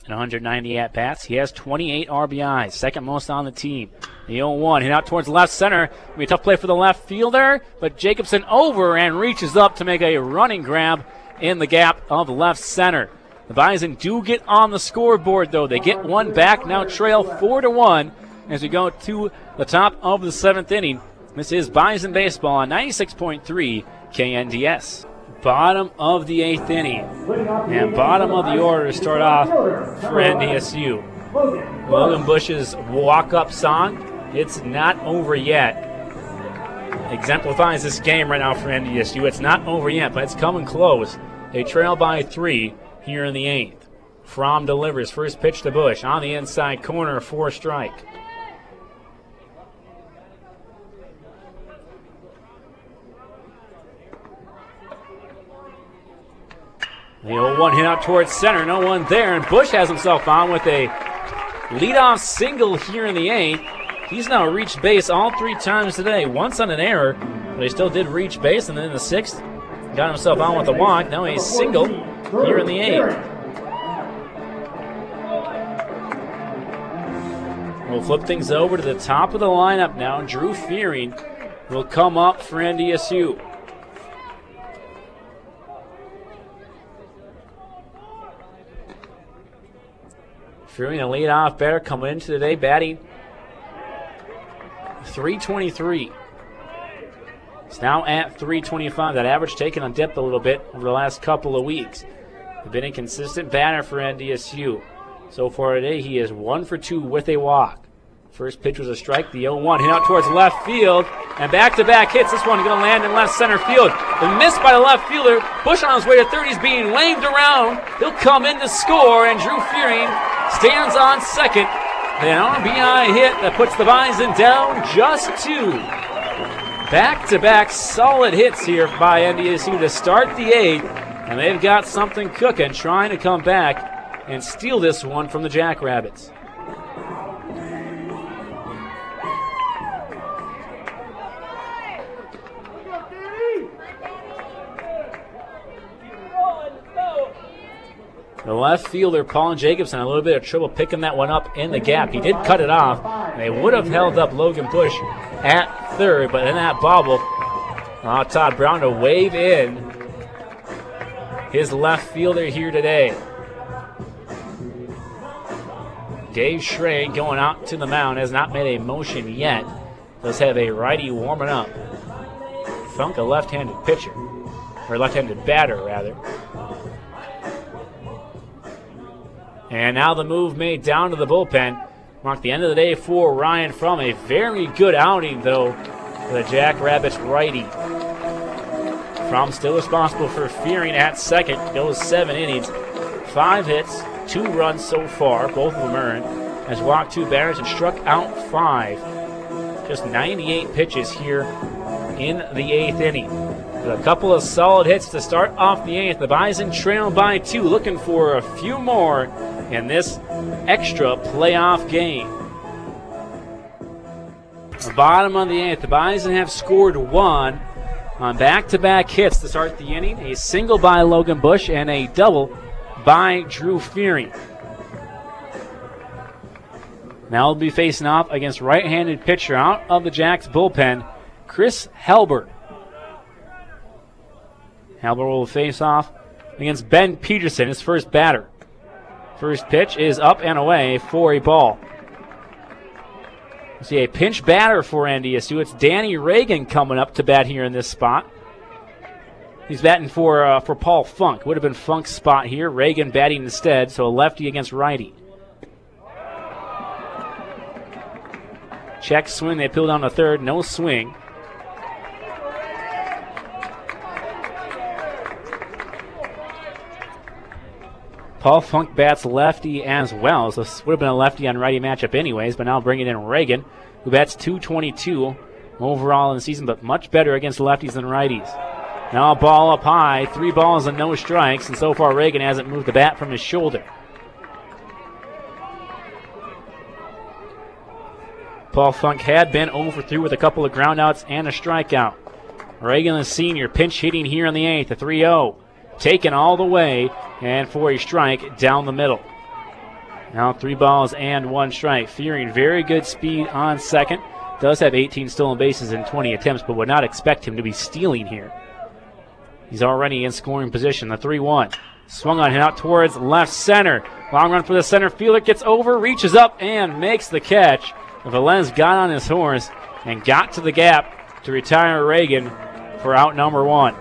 A: And 190 at-bats. He has 28 RBIs, second most on the team. The 0-1 hit out towards left center. It'll be a tough play for the left fielder, but Jacobson over and reaches up to make a running grab in the gap of left center. The Bison do get on the scoreboard, though. They get one back, now trail 4-1 as we go to the top of the seventh inning. This is Bison Baseball on 96.3 KNDS. Bottom of the eighth inning, and bottom of the order to start off for NDSU. Logan Bush's walk-up song, It's Not Over Yet, exemplifies this game right now for NDSU. It's not over yet, but it's coming close. They trail by 3 here in the 8th. Fromm delivers first pitch to Bush on the inside corner for a strike. The 0-1 hit out towards center, no one there, and Bush has himself on with a leadoff single here in the 8th. He's now reached base all 3 times today, once on an error, but he still did reach base, and then in the 6th, got himself on with a walk. Now a single here in the 8th. We'll flip things over to the top of the lineup now. Drew Fearing will come up for NDSU. Fearing a leadoff batter coming into today, batting .323. It's now at .325. That average taken a dip a little bit over the last couple of weeks. He's been a consistent batter for NDSU. So far today, he is 1 for 2 with a walk. First pitch was a strike. The 0-1 hit out towards left field. And back-to-back hits. This one going to land in left center field. The miss by the left fielder. Bush on his way to third. He's being waved around. He'll come in to score. And Drew Fearing stands on second. An RBI hit that puts the Bison down just 2. Back-to-back solid hits here by NDSU to start the 8th. And they've got something cooking, trying to come back and steal this one from the Jackrabbits. The left fielder, Paul Jacobson, a little bit of trouble picking that one up in the gap. He did cut it off, and they would have held up Logan Bush at third, but in that bobble, Todd Brown to wave in his left fielder here today. Dave Schrey going out to the mound, has not made a motion yet. Does have a righty warming up. Funk, a left-handed pitcher. or left-handed batter, rather. And now the move made down to the bullpen. Marked the end of the day for Ryan Fromm. A very good outing, though, for the Jackrabbits righty. Fromm still responsible for Fearing at second. Goes 7 innings, 5 hits, 2 runs so far. Both of them earned. Has walked 2 batters and struck out 5. Just 98 pitches here in the 8th inning. With a couple of solid hits to start off the 8th. The Bison trail by 2, looking for a few more in this extra playoff game. The bottom of the 8th, the Bison have scored 1 on back-to-back hits to start the inning. A single by Logan Bush and a double by Drew Fearing. Now we'll be facing off against right-handed pitcher out of the Jacks bullpen, Chris Helber. Helber will face off against Ben Peterson, his first batter. First pitch is up and away for a ball. We see a pinch batter for NDSU. It's Danny Reagan coming up to bat here in this spot. He's batting for Paul Funk. Would have been Funk's spot here. Reagan batting instead, so a lefty against righty. Check swing. They appeal down to third. No swing. Paul Funk bats lefty as well, so this would have been a lefty on righty matchup anyways, but now bringing in Reagan, who bats .222 overall in the season, but much better against lefties than righties. Now a ball up high, 3 balls and no strikes, and so far Reagan hasn't moved the bat from his shoulder. Paul Funk had been overthrew with a couple of groundouts and a strikeout. Reagan, the senior, pinch hitting here in the 8th, a 3-0. Taken all the way, and for a strike down the middle. Now 3 balls and 1 strike. Fearing very good speed on second. Does have 18 stolen bases in 20 attempts, but would not expect him to be stealing here. He's already in scoring position. The 3-1. Swung on him out towards left center. Long run for the center fielder. Gets over, reaches up, and makes the catch. Velez got on his horse and got to the gap to retire Reagan for out number 1.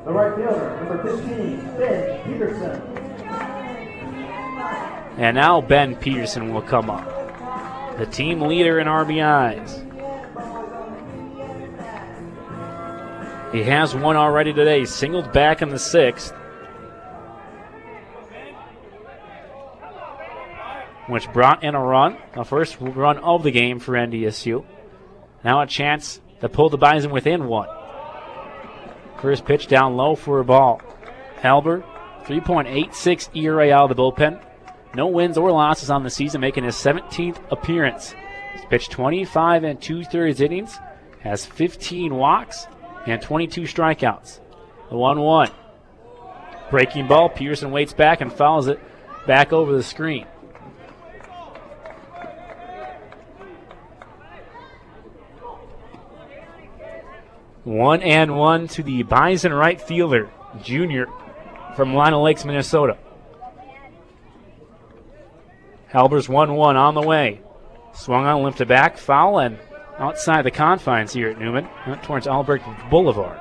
B: The right fielder, number 15, Ben Peterson.
A: And now Ben Peterson will come up, the team leader in RBIs. He has 1 already today. He singled back in the 6th, which brought in a run, the first run of the game for NDSU. Now a chance to pull the Bison within 1. First pitch down low for a ball. Helber, 3.86 ERA out of the bullpen. No wins or losses on the season, making his 17th appearance. He's pitched 25 2/3 innings, has 15 walks, and 22 strikeouts. The 1-1. Breaking ball, Peterson waits back and fouls it back over the screen. One and 1 to the Bison right fielder, junior from Lino Lakes, Minnesota. Halber's 1-1 on the way. Swung on, lifted back, foul, and outside the confines here at Newman, out towards Albert Boulevard.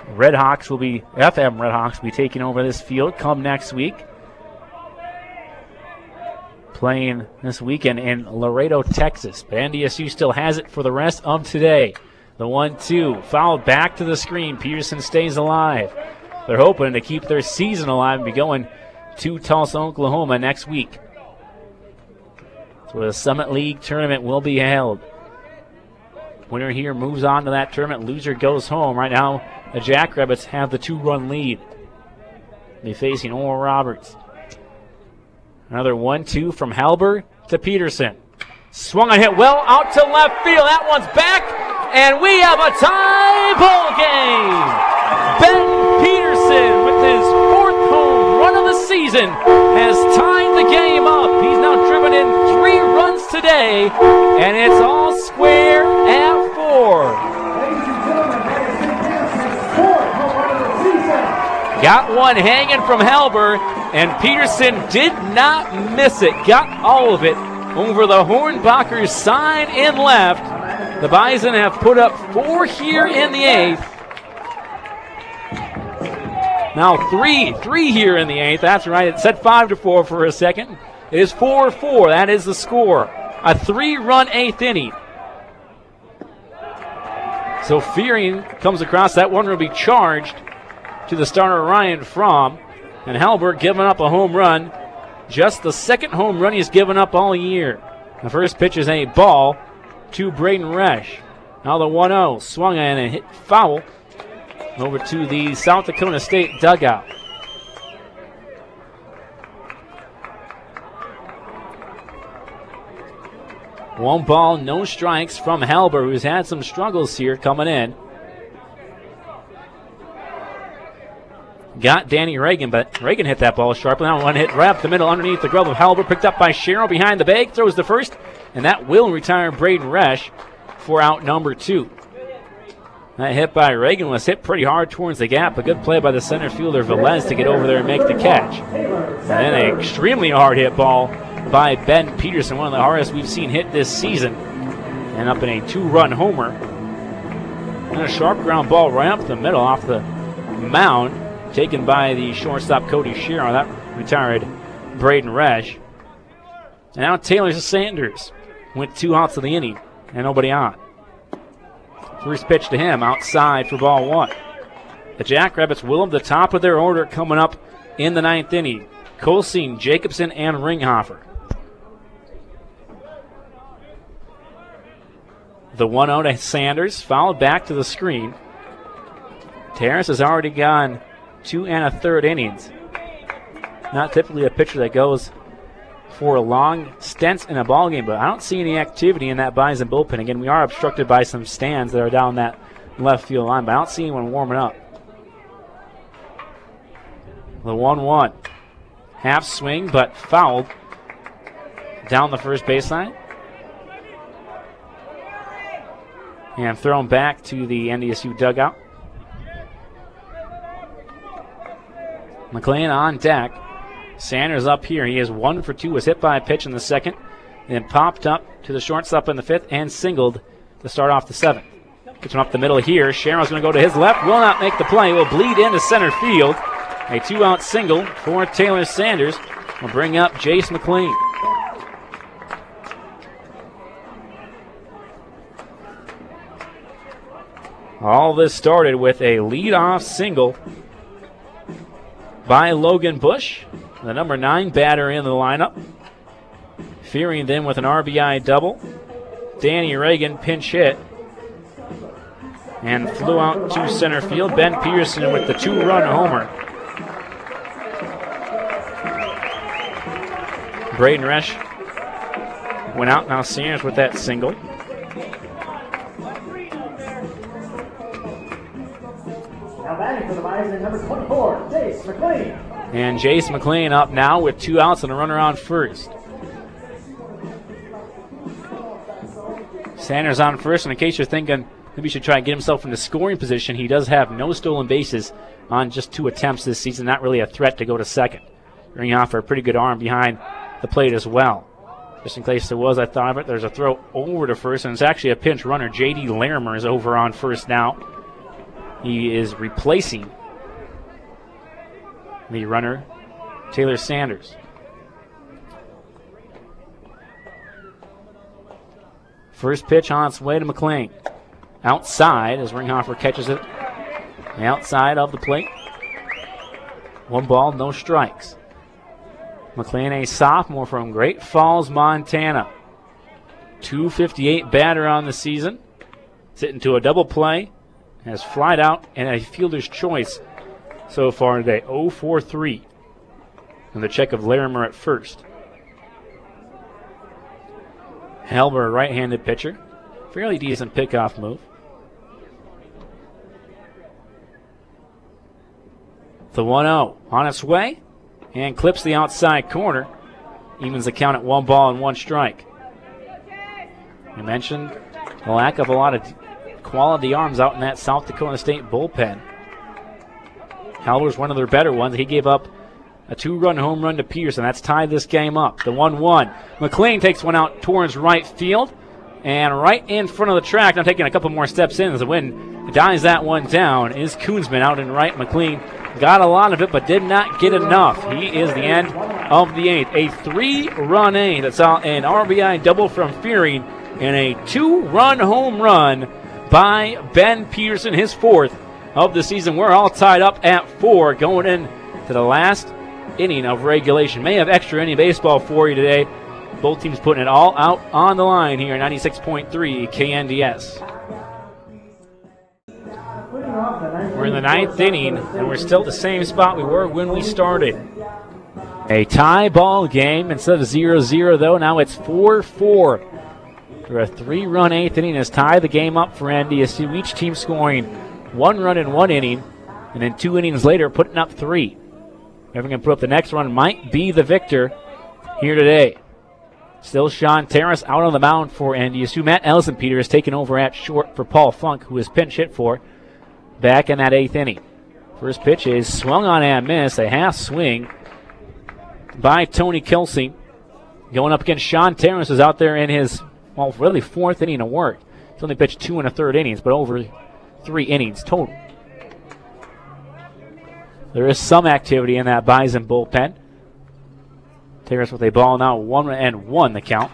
A: FM Red Hawks will be taking over this field come next week. Playing this weekend in Laredo, Texas. But NDSU still has it for the rest of today. The 1-2, fouled back to the screen. Peterson stays alive. They're hoping to keep their season alive and be going to Tulsa, Oklahoma next week. So the Summit League tournament will be held. Winner here moves on to that tournament. Loser goes home. Right now, the Jackrabbits have the 2-run lead. They'll be facing Oral Roberts. Another 1-2 from Halber to Peterson. Swung on, hit well out to left field. That one's back, and we have a tie ball game. Ben Peterson, with his 4th home run of the season, has tied the game up. He's now driven in 3 runs today, and it's all square at 4. Got one hanging from Halber, and Peterson did not miss it. Got all of it over the Hornbacher side and left. The Bison have put up 4 here in the 8th. Now three here in the 8th. That's right. It said 5-4 for a second. It is 4-4. That is the score. A 3-run 8th inning. So Fearing comes across. That one will be charged to the starter Ryan Fromm. And Halbert giving up a home run. Just the second home run he's given up all year. The first pitch is a ball to Braden Resch. Now the 1-0 swung in and hit foul over to the South Dakota State dugout. One ball, no strikes from Halbert, who's had some struggles here coming in. Got Danny Reagan, but Reagan hit that ball sharply. Now one hit right up the middle underneath the glove of Halbert, picked up by Sherrill behind the bag, throws the first, and that will retire Braden Resch for out number 2. That hit by Reagan was hit pretty hard towards the gap. A good play by the center fielder Velez to get over there and make the catch. And then an extremely hard hit ball by Ben Peterson, one of the hardest we've seen hit this season. And up in a 2-run homer. And a sharp ground ball right up the middle off the mound, taken by the shortstop Cody Sherrill. That retired Braden Resch. And now Taylor Sanders went 2 outs of the inning and nobody on. First pitch to him, outside for ball 1. The Jackrabbits will have the top of their order coming up in the 9th inning. Colseen, Jacobson, and Ringhoffer. The 1-0 to Sanders, fouled back to the screen. Terrace has already gone 2 1/3 innings. Not typically a pitcher that goes for long stints in a ball game, but I don't see any activity in that Bison bullpen. Again, we are obstructed by some stands that are down that left field line, but I don't see anyone warming up. The 1-1. Half swing, but fouled down the first baseline. And thrown back to the NDSU dugout. McLean on deck. Sanders up here. He is 1 for 2. Was hit by a pitch in the 2nd. Then popped up to the shortstop in the 5th and singled to start off the 7th. Gets one up the middle here. Sherrill's going to go to his left. Will not make the play. Will bleed into center field. A 2-out single for Taylor Sanders will bring up Jace McLean. All this started with a leadoff single by Logan Bush, the number 9 batter in the lineup. Fearing then with an RBI double. Danny Reagan pinch hit and flew out to center field. Ben Peterson with the 2-run homer. Braden Resch went out. Now Sanders with that single.
B: Now batting for the Bison, number 24, Jace McLean.
A: And Jace McLean up now with 2 outs and a runner on first. Sanders on first, and in case you're thinking maybe he should try and get himself into scoring position, he does have no stolen bases on just 2 attempts this season. Not really a threat to go to second. Rieckhoff for a pretty good arm behind the plate as well. Just in case there was, I thought of it. There's a throw over to first, and it's actually a pinch runner. J.D. Larimer is over on first now. He is replacing the runner, Taylor Sanders. First pitch on its way to McLean. Outside as Ringhoffer catches it. The outside of the plate. 1 ball, no strikes. McLean, a sophomore from Great Falls, Montana. .258 batter on the season. Sitting to a double play. Has flied out and a fielder's choice so far today. 0 for 3. And the check of Larimer at first. Halber, a right-handed pitcher. Fairly decent pickoff move. The 1-0 on its way and clips the outside corner. Evens the count at 1 ball and 1 strike. You mentioned the lack of a lot of quality arms out in that South Dakota State bullpen. Halber's one of their better ones. He gave up A 2-run home run to Peterson. That's tied this game up. The 1-1. McLean takes one out towards right field. And right in front of the track, now taking a couple more steps in as the wind dies that one down, is Koonsman out in right. McLean got a lot of it, but did not get enough. He is the end of the 8th. A 3-run 8th. That's an RBI double from Fearing and a 2-run home run by Ben Peterson, his 4th of the season. We're all tied up at 4 going into the last inning of regulation. May have extra inning baseball for you today. Both teams putting it all out on the line here at 96.3 KNDS. We're in the 9th inning, and we're still at the same spot we were when we started. A tie ball game instead of 0-0, though. Now it's 4-4. For a 3-run 8th inning has tied the game up for NDSU. Each team scoring 1 run in 1 inning, and then 2 innings later putting up 3. Whoever can put up the next run might be the victor here today. Still Sean Terrace out on the mound for NDSU. Matt Elsenpeter is taking over at short for Paul Funk, who is pinch hit for back in that 8th inning. First pitch is swung on and missed. A half swing by Tony Kelsey. Going up against Sean Terrace, is out there in his, well, really 4th inning of work. He's only pitched 2 1/3 innings, but over 3 innings total. There is some activity in that Bison bullpen. Terrace with a ball now, 1-1 the count.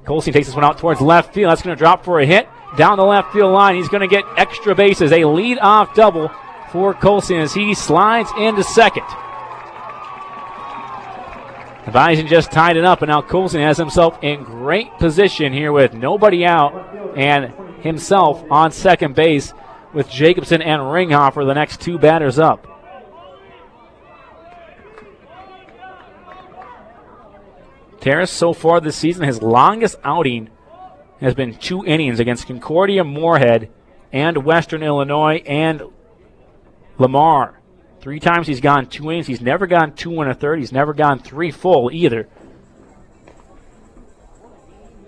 A: Colson takes this one out towards left field. That's going to drop for a hit down the left field line. He's going to get extra bases. A lead-off double for Colson as he slides into second. The Bison just tied it up, and now Colson has himself in great position here with nobody out and himself on second base with Jacobson and Ringhoffer, the next 2 batters up. Terrace so far this season, his longest outing has been 2 innings against Concordia, Moorhead, and Western Illinois, and Lamar. 3 times he's gone 2 innings. He's never gone 2 1/3. He's never gone 3 full either.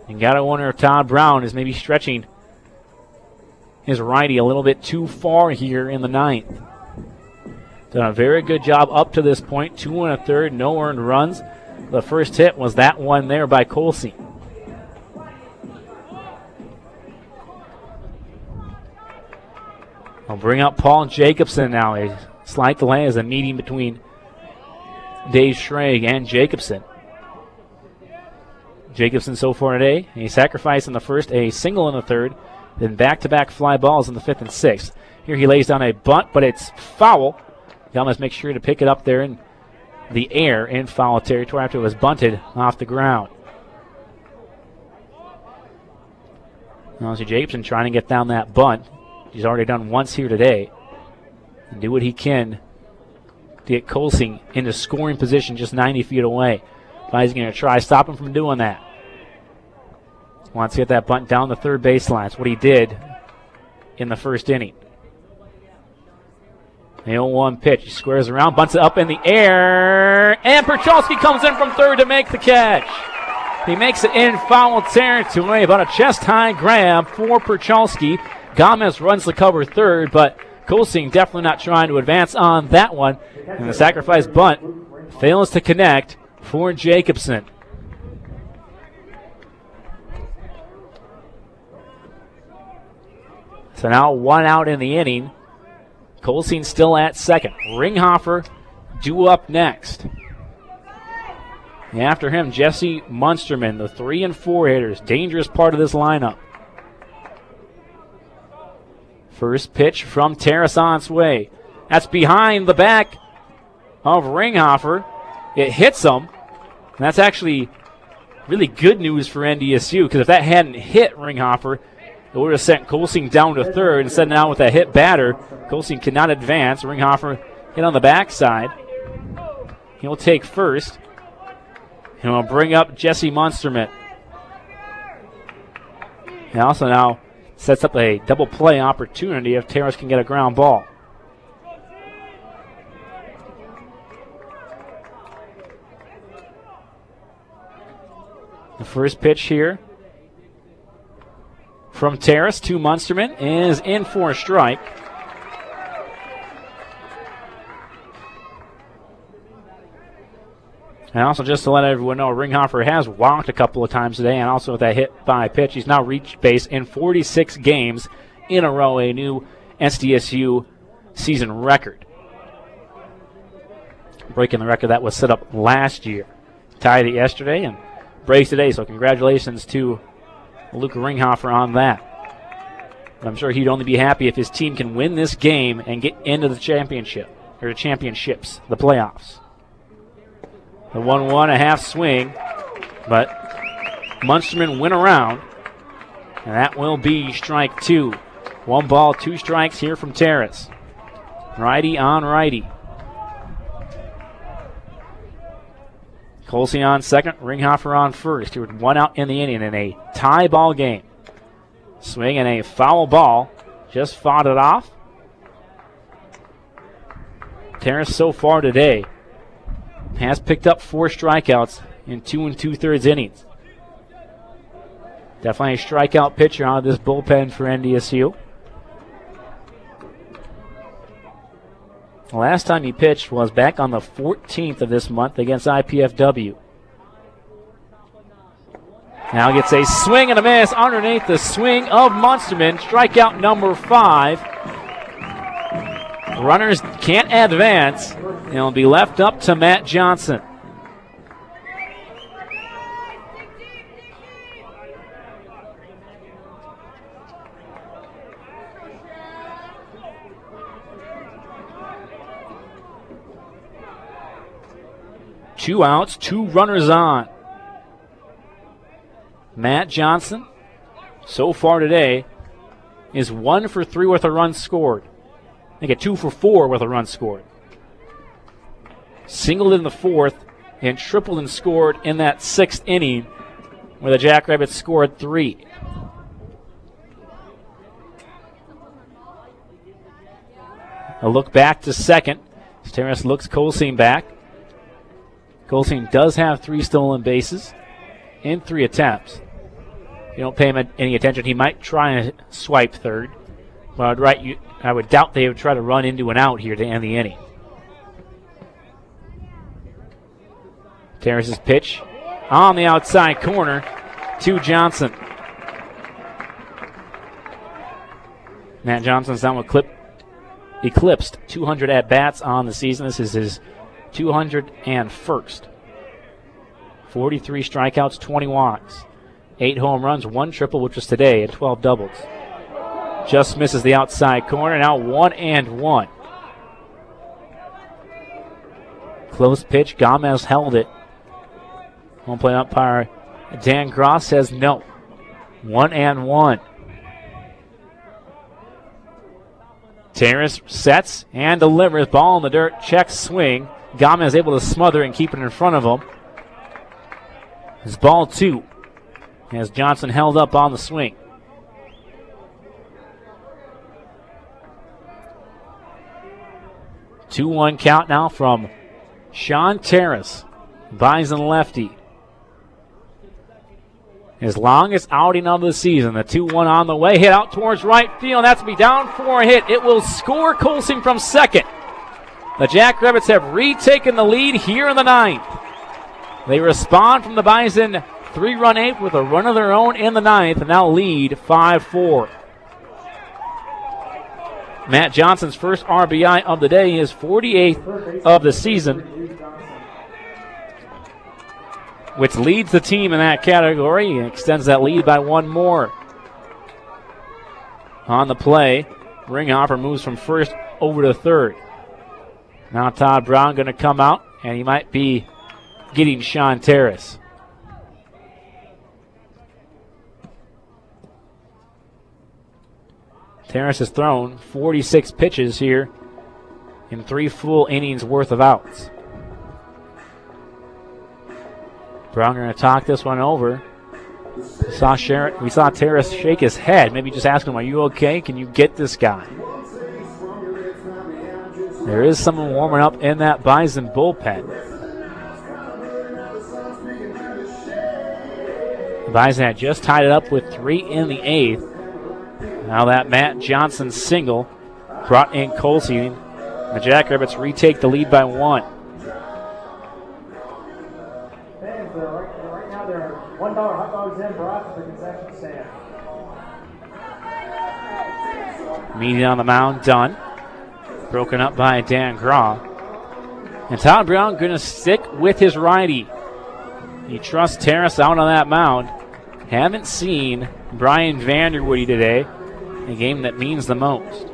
A: And gotta wonder if Todd Brown is maybe stretching his righty a little bit too far here in the 9th. Done a very good job up to this point. 2 1/3, no earned runs. The first hit was that one there by Colsey. I'll bring up Paul Jacobson now. A slight delay as a meeting between Dave Schrag and Jacobson. Jacobson so far today, a sacrifice in the first, a single in the 3rd, then back-to-back fly balls in the 5th and 6th. Here he lays down a bunt, but it's foul. Galmas makes sure to pick it up there in the air in foul territory after it was bunted off the ground. Now see Jacobson trying to get down that bunt. He's already done once here today. And do what he can to get Colsing into scoring position just 90 feet away. But he's going to try to stop him from doing that. Wants to get that bunt down the 3rd baseline. That's what he did in the 1st inning. The 0-1 pitch. He squares around, bunts it up in the air, and Perchalski comes in from 3rd to make the catch. He makes it in foul territory, about a chest-high grab for Perchalski. Gomez runs the cover 3rd, but Colsing definitely not trying to advance on that one. And the sacrifice bunt fails to connect for Jacobson. So now 1 out in the inning. Colsing still at second. Ringhoffer due up next. And after him, Jesse Munsterman, the 3 and 4 hitters, dangerous part of this lineup. First pitch from Terrace on its way. That's behind the back of Ringhoffer. It hits him. And that's actually really good news for NDSU, because if that hadn't hit Ringhoffer, it would have sent Colsing down to 3rd. Instead, now with a hit batter, Colsing cannot advance. Ringhoffer hit on the backside. He'll take first. And he'll bring up Jesse Munsterman. He also now sets up a double play opportunity if Terrace can get a ground ball. The first pitch here from Terrace to Munsterman is in for a strike. And also, just to let everyone know, Rieckhoff has walked a couple of times today, and also with that hit by pitch, he's now reached base in 46 games in a row, a new SDSU season record. Breaking the record that was set up last year. Tied it yesterday and breaks today, so congratulations to Luke Rieckhoff on that. But I'm sure he'd only be happy if his team can win this game and get into the championship, or the championships, the playoffs. The 1-1, a half swing, but Munsterman went around, and that will be strike 2. 1 ball, 2 strikes here from Terrace. Righty on righty. Colsey on second, Rieckhoff on first. He was 1 out in the inning in a tie ball game. Swing and a foul ball. Just fought it off. Terrace so far today has picked up 4 strikeouts in 2 2/3 innings. Definitely a strikeout pitcher out of this bullpen for NDSU. The last time he pitched was back on the 14th of this month against IPFW. Now gets a swing and a miss underneath the swing of Munsterman. Strikeout number 5. Runners can't advance. It'll be left up to Matt Johnson. Two outs, 2 runners on. Matt Johnson, so far today, is 1 for 3 with a run scored. I think a 2 for 4 with a run scored. Singled in the 4th and tripled and scored in that 6th inning where the Jackrabbits scored 3. A look back to second. Terrace looks Colseen back. Colseen does have 3 stolen bases in 3 attempts. If you don't pay him any attention, he might try and swipe third. But I would doubt they would try to run into an out here to end the inning. Terrace's pitch on the outside corner to Johnson. Matt Johnson's now eclipsed 200 at-bats on the season. This is his 201st. 43 strikeouts, 20 walks. 8 home runs, 1 triple, which was today, and 12 doubles. Just misses the outside corner. Now 1-1. Close pitch. Gomez held it. Home plate umpire Dan Gross says no. 1-1. Terrace sets and delivers. Ball in the dirt. Check swing. Gomez able to smother and keep it in front of him. It's ball 2 as Johnson held up on the swing. Two 2-1 count now from Sean Terrace, Bison lefty. His longest outing of the season. The 2-1 on the way. Hit out towards right field. That's to be down for a hit. It will score Colsing from second. The Jackrabbits have retaken the lead here in the 9th. They respond from the Bison 3-run 8th with a run of their own in the 9th and now lead 5-4. Matt Johnson's first RBI of the day, his 48th of the season, which leads the team in that category. He extends that lead by 1 more. On the play, Rieckhoff moves from first over to third. Now Todd Brown going to come out, and he might be getting Sean Terrace. Terrace has thrown 46 pitches here in 3 full innings worth of outs. Brown going to talk this one over. We saw Terrace shake his head. Maybe just ask him, are you okay? Can you get this guy? There is someone warming up in that Bison bullpen. The Bison had just tied it up with 3 in the 8th. Now that Matt Johnson single brought in Colsey. The Jackrabbits retake the lead by 1. Meeting on the mound, done. Broken up by Dan Graw. And Todd Brown going to stick with his righty. He trusts Terrace out on that mound. Haven't seen Brian Vanderwoody today, a game that means the most.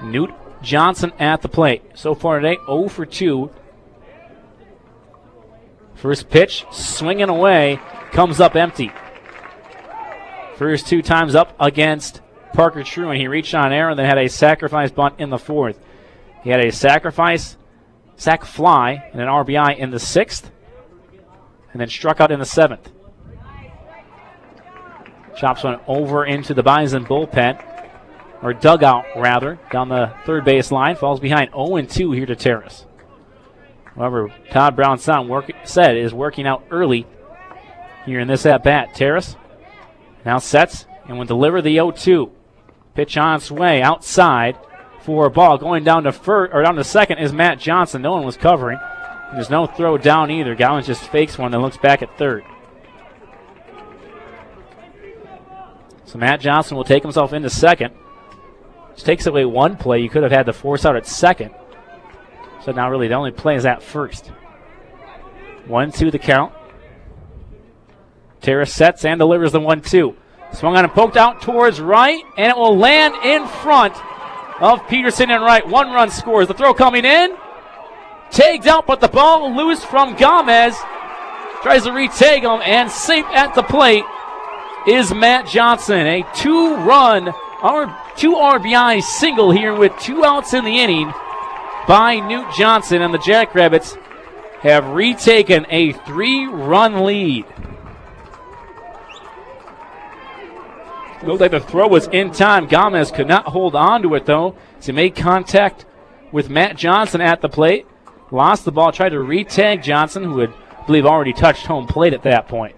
A: Newt Johnson at the plate. So far today, 0 for 2. First pitch, swinging away, comes up empty. First 2 times up against Parker Truman. He reached on air and then had a sacrifice bunt in the 4th. He had a sac fly, and an RBI in the 6th, and then struck out in the 7th. Chops one over into the Bison bullpen, or dugout rather, down the third base line. Falls behind 0-2 here to Terrace. However, Todd Brown's son is working out early here in this at-bat. Terrace now sets and will deliver the 0-2. Pitch on its way outside for a ball. Going down to second is Matt Johnson. No one was covering. There's no throw down either. Gowans just fakes one, then looks back at third. So Matt Johnson will take himself into second. Which takes away one play. You could have had the force out at second. So now really the only play is at first. 1-2 the count. Terrace sets and delivers the 1-2. Swung on and poked out towards right, and it will land in front of Peterson and right. 1 run scores. The throw coming in. Tagged out, but the ball loose from Gomez. Tries to retag him, and safe at the plate is Matt Johnson. A 2-run, or 2 RBI single here with 2 outs in the inning by Newt Johnson, and the Jackrabbits have retaken a 3-run lead. Looked like the throw was in time. Gomez could not hold on to it, though, as he made contact with Matt Johnson at the plate. Lost the ball, tried to retag Johnson, who had, I believe, already touched home plate at that point.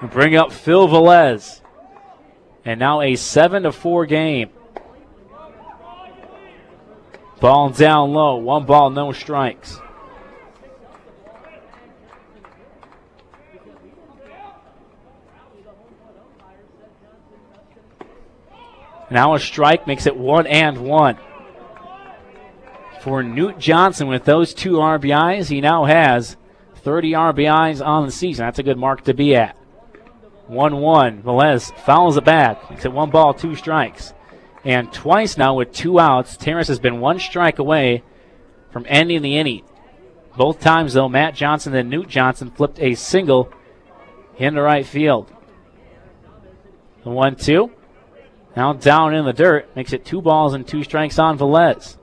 A: And bring up Phil Velez. And now a 7-4 game. Ball down low. 1 ball, no strikes. Now a strike makes it 1-1. For Newt Johnson with those 2 RBIs, he now has 30 RBIs on the season. That's a good mark to be at. 1-1. Velez fouls it back. Makes it 1 ball, 2 strikes. And twice now with 2 outs, Terrace has been 1 strike away from ending the inning. Both times, though, Matt Johnson and Newt Johnson flipped a single into right field. The 1-2. Now down in the dirt. Makes it 2 balls and 2 strikes on Velez.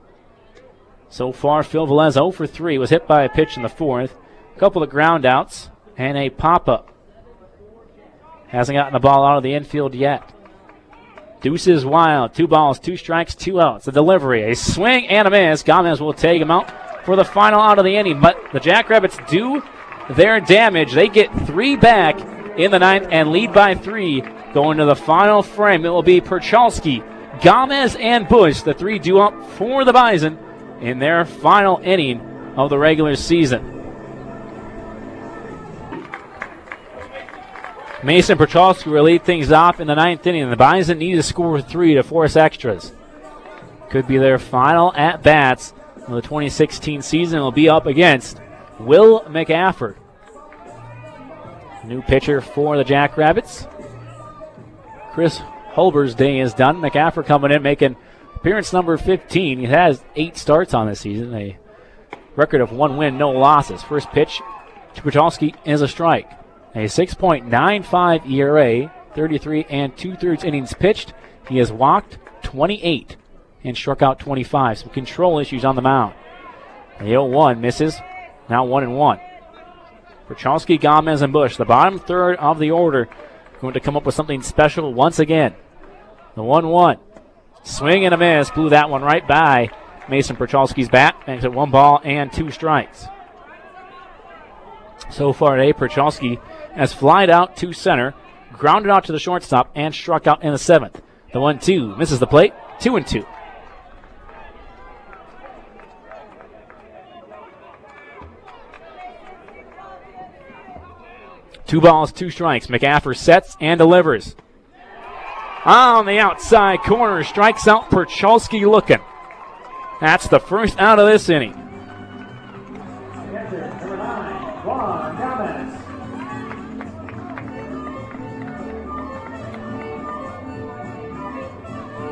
A: So far, Phil Velez 0 for 3. Was hit by a pitch in the 4th. A couple of ground outs and a pop-up. Hasn't gotten the ball out of the infield yet. Deuces wild. 2 balls, 2 strikes, 2 outs. The delivery, a swing and a miss. Gomez will take him out for the final out of the inning. But the Jackrabbits do their damage. They get 3 back in the 9th and lead by 3. Going to the final frame, it will be Perchalski, Gomez, and Bush. The 3 due up for the Bison in their final inning of the regular season. Mason Perchalski will lead things off in the 9th inning. The Bison need to score 3 to force extras. Could be their final at-bats of the 2016 season. Will be up against Will McAfford. New pitcher for the Jackrabbits. Chris Holber's day is done. McAfford coming in, making appearance number 15. He has 8 starts on this season, a record of 1 win, no losses. First pitch to Perchalski is a strike. A 6.95 ERA, 33 2/3 innings pitched. He has walked 28 and struck out 25. Some control issues on the mound. The 0-1 misses. Now 1-1. Perchalski, Gomez, and Bush, the bottom third of the order, going to come up with something special once again. The 1-1. Swing and a miss. Blew that one right by Mason Perchalski's bat. Makes it 1 ball and 2 strikes. So far today, Perchalski has flied out to center, grounded out to the shortstop, and struck out in the 7th. The 1-2 misses the plate. 2-2. 2 balls, 2 strikes. McAffer sets and delivers. On the outside corner, strikes out Perchalski looking. That's the first out of this inning.
B: Catcher, number 9, Juan Gomez.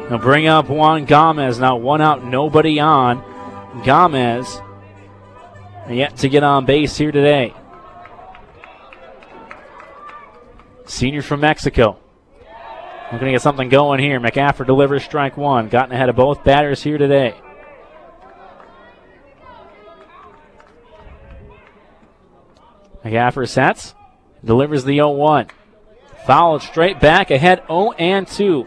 A: They'll bring up Juan Gomez. Now 1 out, nobody on. Gomez yet to get on base here today. Senior from Mexico. Looking to get something going here. McAffer delivers strike 1. Gotten ahead of both batters here today. McAffer sets. Delivers the 0-1. Fouled straight back ahead 0-2.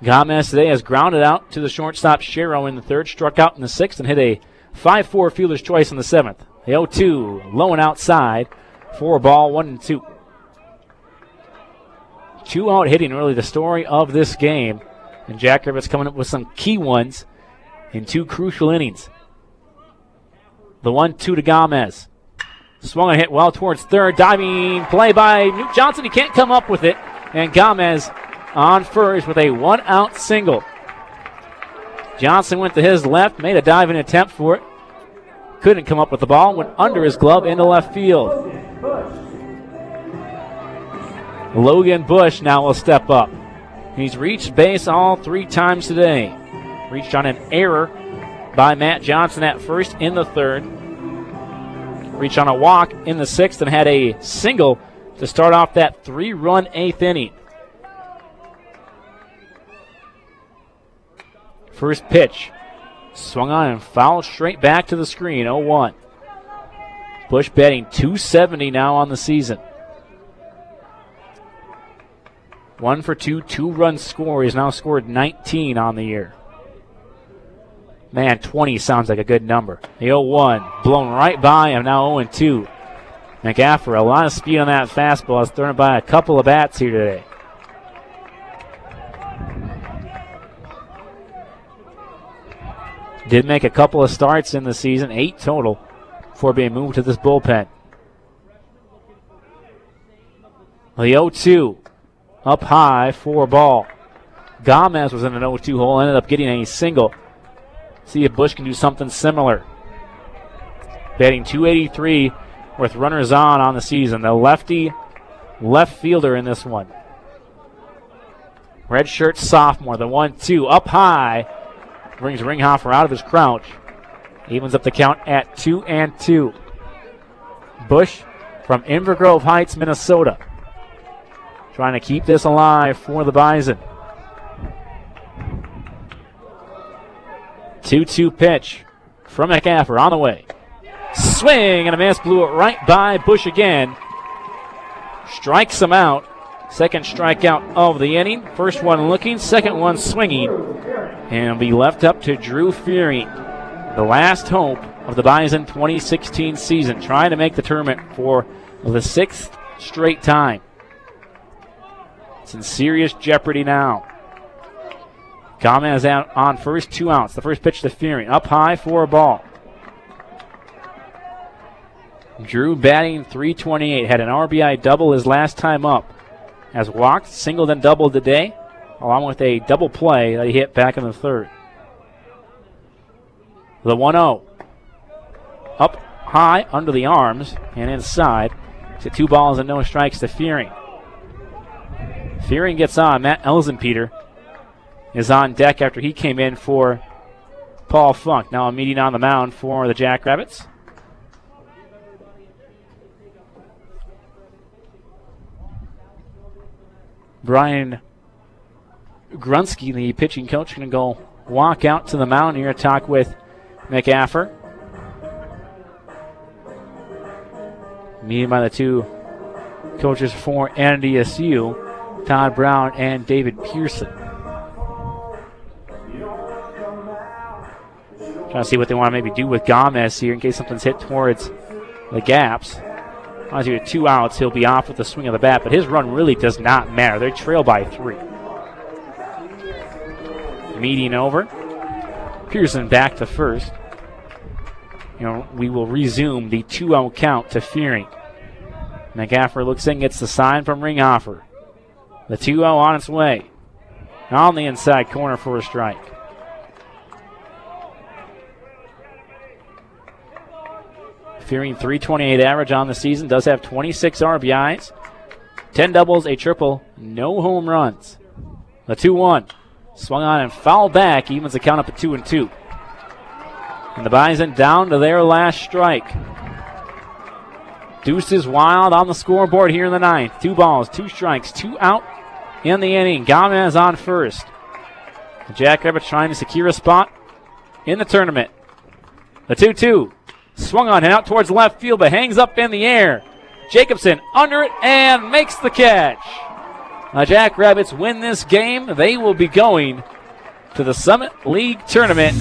A: Gomez today has grounded out to the shortstop Shero in the 3rd, struck out in the 6th, and hit a 5-4 fielder's choice in the 7th. The 0-2, low and outside, 4 ball, 1-2. 2 out hitting really the story of this game, and Jackrabbits coming up with some key ones in 2 crucial innings. The 1-2 to Gomez. Swung and hit well towards 3rd, diving play by Newt Johnson. He can't come up with it, and Gomez on first with a 1-out single. Johnson went to his left, made a diving attempt for it. Couldn't come up with the ball, went under his glove into left field. Logan Bush now will step up. He's reached base all 3 times today. Reached on an error by Matt Johnson at first in the 3rd. Reached on a walk in the 6th and had a single to start off that 3-run 8th inning. First pitch, swung on and fouled straight back to the screen, 0-1. Bush batting .270 now on the season. 1 for 2, 2-run score. He's now scored 19 on the year. Man, 20 sounds like a good number. The 0-1, blown right by him, now 0-2. McAffer, a lot of speed on that fastball. Has thrown it by a couple of bats here today. Did make a couple of starts in the season, 8 total, before being moved to this bullpen. The 0-2, up high, 4 ball. Gomez was in an 0-2 hole, ended up getting a single. See if Bush can do something similar. Batting .283 with runners on the season. The lefty left fielder in this one. Redshirt sophomore, the 1-2, up high. Brings Rieckhoff out of his crouch. Evens up the count at 2-2. Bush from Inver Grove Heights, Minnesota. Trying to keep this alive for the Bison. 2-2 pitch from McAffer on the way. Swing and a miss, blew it right by Bush again. Strikes him out. Second strikeout of the inning. First one looking, second one swinging. And it'll be left up to Drew Fearing, the last hope of the Bison 2016 season, trying to make the tournament for the 6th straight time. It's in serious jeopardy now. Gomez out on first, 2 outs. The first pitch to Fearing, up high for a ball. Drew batting .328, had an RBI double his last time up. Has walked, singled, and doubled today, along with a double play that he hit back in the 3rd. The 1-0. Up high under the arms and inside to 2 balls and no strikes to Fearing. Fearing gets on. Matt Elsenpeter is on deck after he came in for Paul Funk. Now a meeting on the mound for the Jackrabbits. Brian Grunsky, the pitching coach, going to go walk out to the mound here to talk with McAffer. Meeting by the 2 coaches for NDSU, Todd Brown and David Pearson. Trying to see what they want to maybe do with Gomez here in case something's hit towards the gaps. Obviously, with 2 outs, he'll be off with the swing of the bat, but his run really does not matter. They trail by 3. Meeting over. Pearson back to first. We will resume the 2-0 count to Fearing. McGaffrey looks in, gets the sign from Ringhoffer. The 2-0 on its way. On the inside corner for a strike. Fearing .328 average on the season, does have 26 RBIs, 10 doubles, a triple, no home runs. The 2-1 swung on and fouled back, evens the count up at 2-2. And the Bison down to their last strike. Deuce is wild on the scoreboard here in the ninth. 2 balls, 2 strikes, 2 out in the inning. Gomez on first. The Jackrabbits trying to secure a spot in the tournament. The 2-2 swung on and out towards left field, but hangs up in the air. Jacobson under it and makes the catch. The Jackrabbits win this game. They will be going to the Summit League Tournament